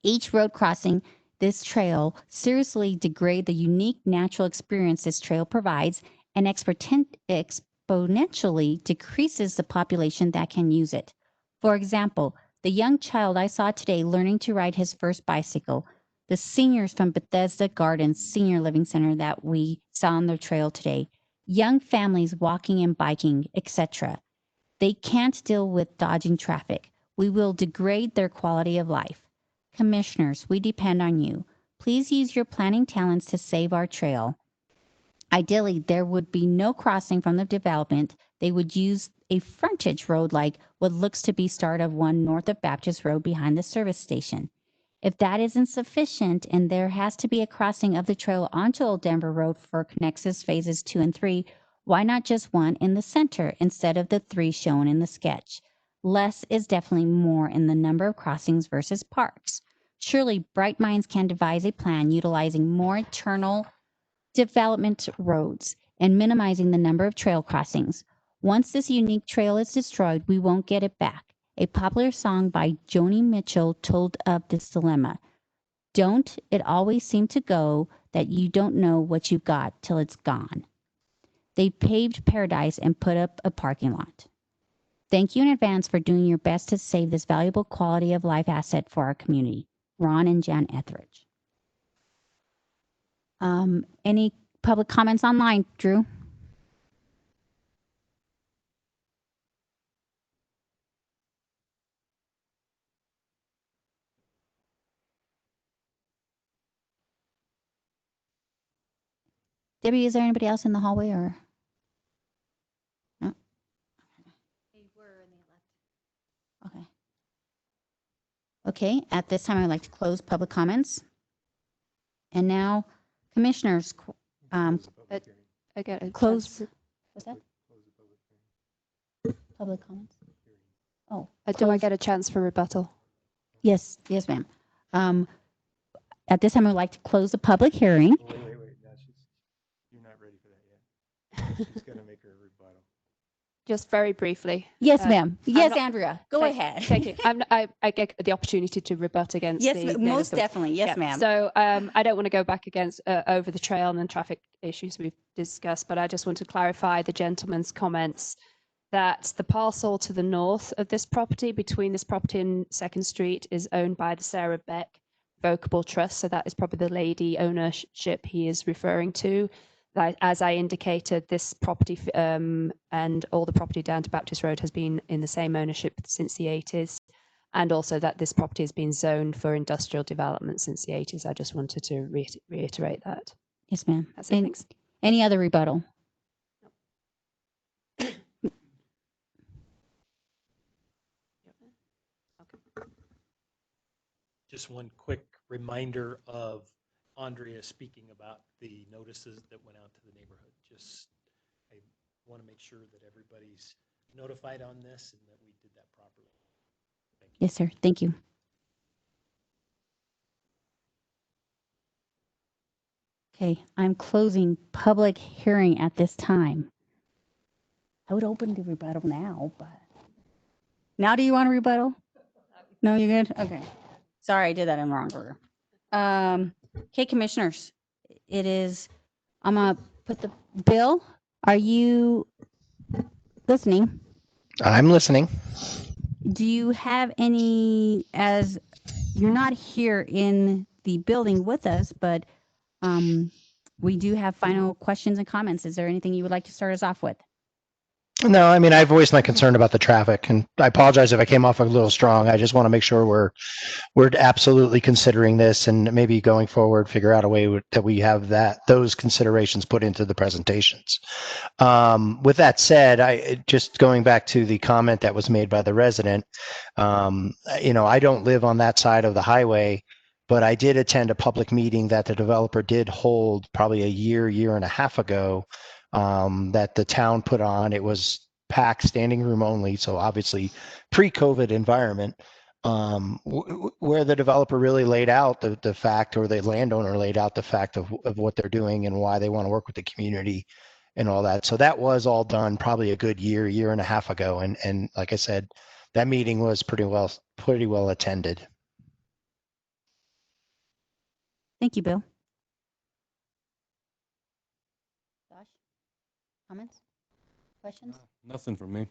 Each road crossing this trail seriously degrade the unique natural experience this trail provides and exponentially decreases the population that can use it. For example, the young child I saw today learning to ride his first bicycle, the seniors from Bethesda Gardens Senior Living Center that we saw on the trail today, young families walking and biking, etc. They can't deal with dodging traffic. We will degrade their quality of life. Commissioners, we depend on you. Please use your planning talents to save our trail. Ideally, there would be no crossing from the development. They would use a frontage road like what looks to be start of one north of Baptist Road behind the service station. If that isn't sufficient and there has to be a crossing of the trail onto Old Denver Road for Connexus phases 2 and 3, why not just one in the center instead of the 3 shown in the sketch? Less is definitely more in the number of crossings versus parks. Surely bright minds can devise a plan utilizing more internal development roads and minimizing the number of trail crossings. Once this unique trail is destroyed, we won't get it back. A popular song by Joni Mitchell told of this dilemma. Don't it always seem to go that you don't know what you got till it's gone? They paved paradise and put up a parking lot. Thank you in advance for doing your best to save this valuable quality of life asset for our community. Ron and Jan Etheridge. Any public comments online, Drew? Debbie, is there anybody else in the hallway or? No? They were and they left. Okay. Okay, at this time, I'd like to close public comments. And now, commissioners, Close the public hearing. I get a close. chance for- What's that? Close the public hearing. Public comments? Oh, do I close. get a chance for rebuttal? Yes, yes, ma'am. At this time, I'd like to close the public hearing. Oh, wait. No, you're not ready for that yet. She's gonna make her rebuttal. Just very briefly. Yes, ma'am. Yes, not- Andrea, go Thank- ahead. Thank you. I get the opportunity to rebut against Yes, the most the- definitely. Yes, Yeah, ma'am. So I don't want to go back against over the trail and the traffic issues we've discussed, but I just want to clarify the gentleman's comments that the parcel to the north of this property, between this property and 2nd Street, is owned by the Sarah Beck Revocable Trust. So that is probably the lady ownership he is referring to. Like, as I indicated, this property and all the property down to Baptist Road has been in the same ownership since the 80s. And also that this property has been zoned for industrial development since the 80s. I just wanted to reiterate that. Yes, ma'am. That's it. Thanks. Any other rebuttal? Just one quick reminder of Andrea speaking about the notices that went out to the neighborhood. Just, I want to make sure that everybody's notified on this and that we did that properly. Thank you. Yes, sir. Thank you. Okay, I'm closing public hearing at this time. I would open the rebuttal now, but now do you want a rebuttal? No, you're good? Okay. Sorry, I did that in the wrong order. Okay, commissioners, it is, I'm gonna put the, Bill, are you listening? I'm listening. Do you have any, as you're not here in the building with us, but we do have final questions and comments. Is there anything you would like to start us off with? No, I mean, I've voiced my concern about the traffic, and I apologize if I came off a little strong. I just want to make sure we're absolutely considering this, and maybe going forward, figure out a way that we have those considerations put into the presentations. With that said, I just going back to the comment that was made by the resident. I don't live on that side of the highway, but I did attend a public meeting that the developer did hold probably a year and a half ago. That the town put on. It was packed, standing room only, so obviously pre-COVID environment, where the developer really laid out the fact, or the landowner laid out the fact of what they're doing and why they want to work with the community and all that. So that was all done probably a good year and a half ago, and like I said, that meeting was pretty well attended. Thank you, Bill. Josh, comments, questions? Nothing from me.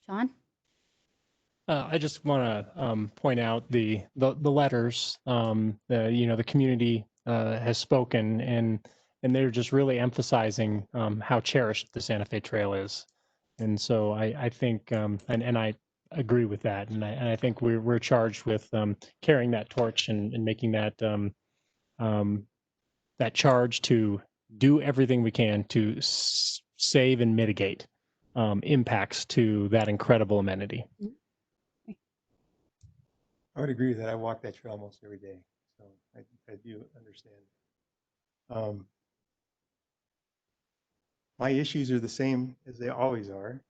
Sean? I just want to point out the letters. The community has spoken, and they're just really emphasizing how cherished the Santa Fe Trail is. And so I think, and I agree with that. And I think we're charged with carrying that torch and making that that charge to do everything we can to save and mitigate impacts to that incredible amenity. I would agree with that. I walk that trail almost every day, so I do understand. My issues are the same as they always are,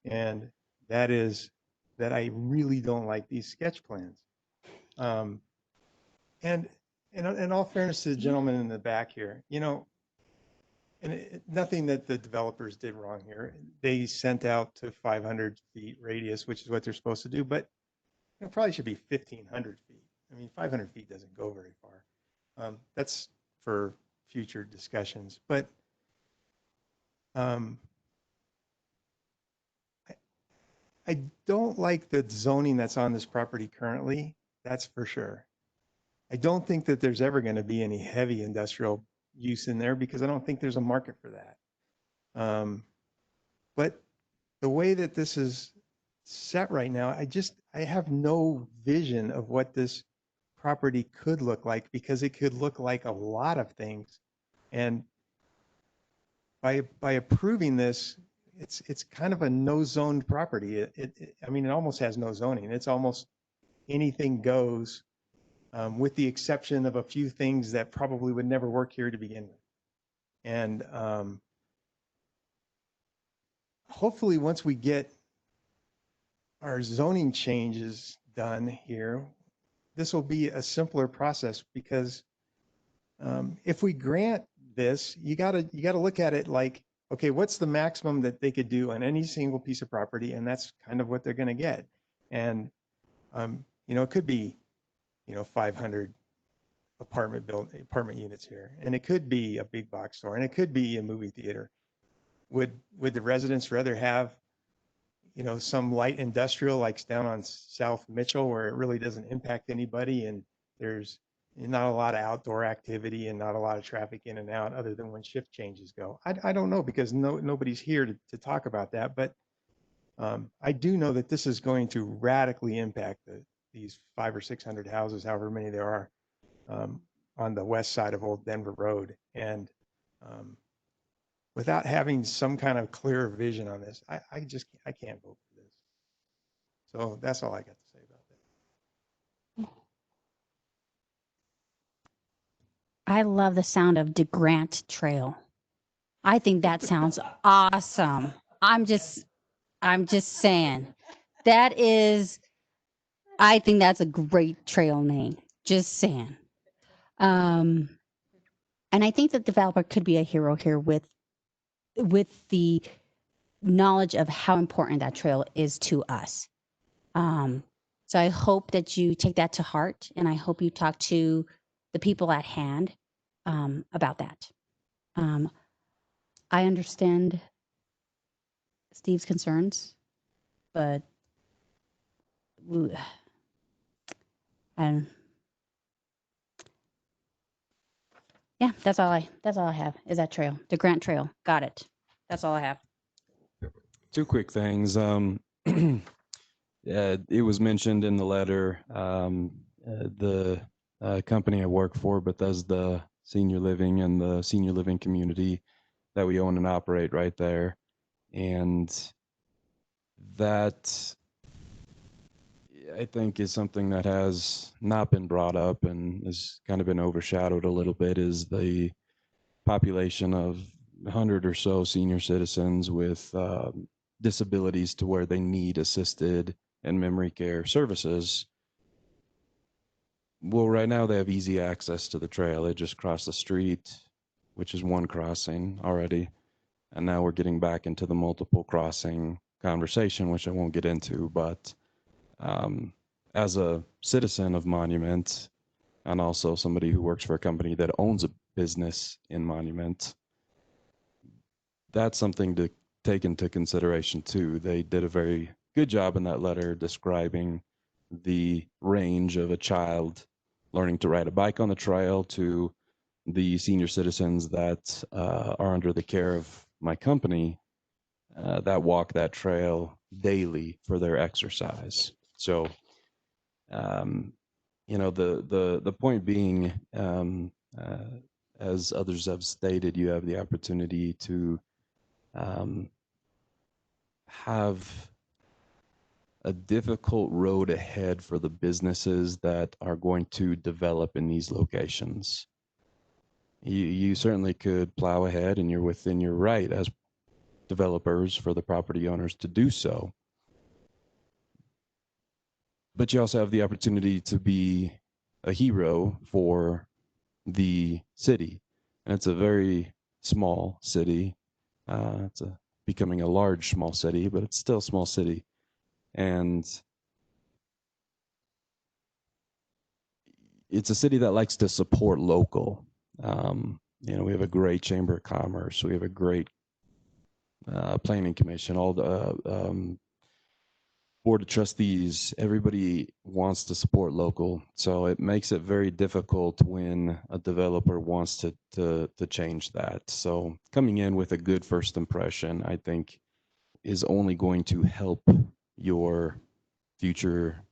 and that is that I really don't like these sketch plans. And in all fairness to the gentleman in the back here, you know, and nothing that the developers did wrong here. They sent out to 500 feet radius, which is what they're supposed to do, but it probably should be 1,500 feet. I mean, 500 feet doesn't go very far. That's for future discussions, but I don't like the zoning that's on this property currently. That's for sure. I don't think that there's ever going to be any heavy industrial use in there because I don't think there's a market for that. But the way that this is set right now, I have no vision of what this property could look like because it could look like a lot of things. And by approving this, it's kind of a no zoned property. I mean, it almost has no zoning. It's almost anything goes, with the exception of a few things that probably would never work here to begin with. And hopefully once we get our zoning changes done here, this will be a simpler process because if we grant this, you gotta look at it like, okay, what's the maximum that they could do on any single piece of property? And that's kind of what they're gonna get. And, you know, it could be, you know, 500 apartment units here, and it could be a big box store, and it could be a movie theater. Would the residents rather have, you know, some light industrial like down on South Mitchell where it really doesn't impact anybody and there's not a lot of outdoor activity and not a lot of traffic in and out other than when shift changes go? I don't know because nobody's here to talk about that, but I do know that this is going to radically impact these 500 or 600 houses, however many there are, on the west side of Old Denver Road. And without having some kind of clear vision on this, I can't vote for this. So that's all I got to say about that. I love the sound of DeGrant Trail. I think that sounds awesome. I'm just saying. That is, I think that's a great trail name. Just saying. And I think the developer could be a hero here with the knowledge of how important that trail is to us. So I hope that you take that to heart, and I hope you talk to the people at hand about that. I understand Steve's concerns, but yeah, that's all I have is that trail, the Grant Trail. Got it. That's all I have. Two quick things. It was mentioned in the letter, the company I work for, Bethesda Senior Living and the senior living community that we own and operate right there. And that, I think, is something that has not been brought up and has kind of been overshadowed a little bit, is the population of 100 or so senior citizens with disabilities to where they need assisted and memory care services. Well, right now they have easy access to the trail. They just cross the street, which is one crossing already. And now we're getting back into the multiple crossing conversation, which I won't get into. But as a citizen of Monument and also somebody who works for a company that owns a business in Monument, that's something to take into consideration too. They did a very good job in that letter describing the range of a child learning to ride a bike on the trail to the senior citizens that are under the care of my company that walk that trail daily for their exercise. So, the point being, as others have stated, you have the opportunity to have a difficult road ahead for the businesses that are going to develop in these locations. You certainly could plow ahead, and you're within your right as developers for the property owners to do so. But you also have the opportunity to be a hero for the city. And it's a very small city. It's becoming a large small city, but it's still a small city. And it's a city that likes to support local. We have a great chamber of commerce. We have a great planning commission, all the board of trustees. Everybody wants to support local. So it makes it very difficult when a developer wants to change that. So coming in with a good first impression, I think, is only going to help your future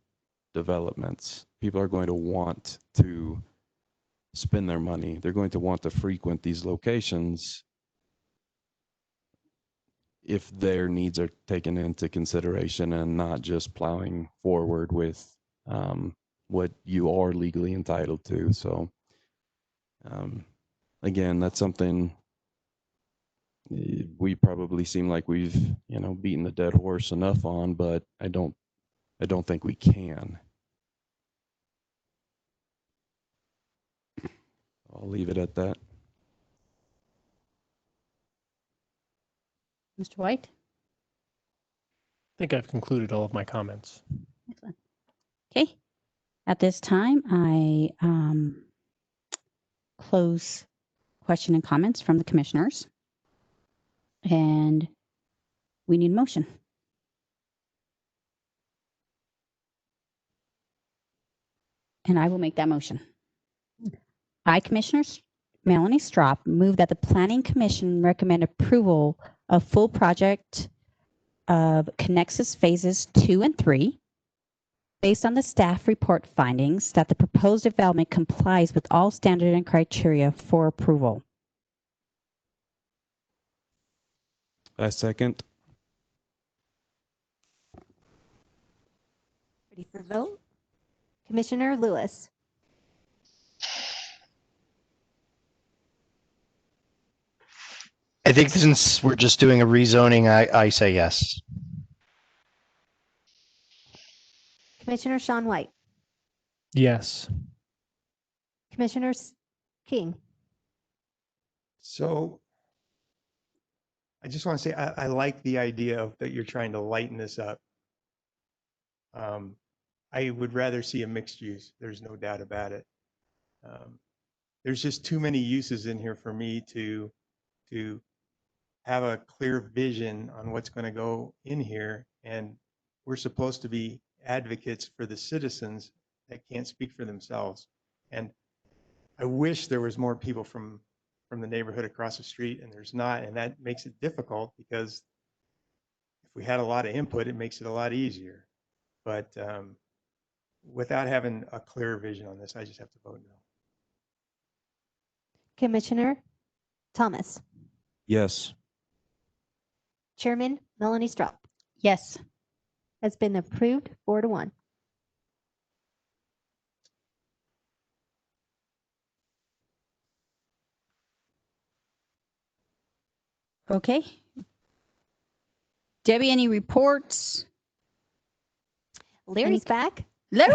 developments. People are going to want to spend their money. They're going to want to frequent these locations if their needs are taken into consideration and not just plowing forward with what you are legally entitled to. So again, that's something we probably seem like we've beaten the dead horse enough on, but I don't think we can. I'll leave it at that. Mr. White? I think I've concluded all of my comments. Excellent. Okay. At this time, I close question and comments from the commissioners. And we need a motion. And I will make that motion. I, Commissioners Melanie Strop, move that the Planning Commission recommend approval of full project of Connexus Phases 2 and 3, based on the staff report findings that the proposed development complies with all standard and criteria for approval. I second. Ready for vote? Commissioner Lewis. I think since we're just doing a rezoning, I say yes. Commissioner Sean White. Yes. Commissioner King. So I just want to say, I like the idea of that you're trying to lighten this up. I would rather see a mixed use. There's no doubt about it. There's just too many uses in here for me to have a clear vision on what's going to go in here. And we're supposed to be advocates for the citizens that can't speak for themselves. And I wish there was more people from the neighborhood across the street, and there's not, and that makes it difficult, because if we had a lot of input, it makes it a lot easier. But without having a clear vision on this, I just have to vote no. Commissioner Thomas. Yes. Chairman Melanie Strop. Yes. Has been approved 4-1. Okay. Debbie, any reports? Larry's back. Larry!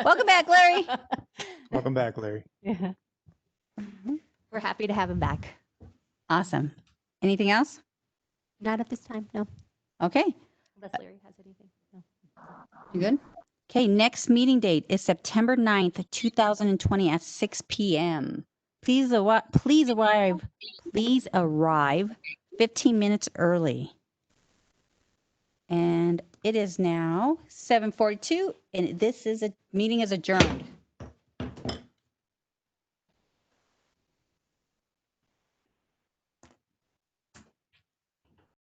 Welcome back, Larry. Welcome back, Larry. Yeah. We're happy to have him back. Awesome. Anything else? Not at this time, no. Okay. Unless Larry has anything. No. You good? Okay, next meeting date is September 9th, 2020 at 6 p.m. Please arrive 15 minutes early. And it is now 7:42, and meeting is adjourned.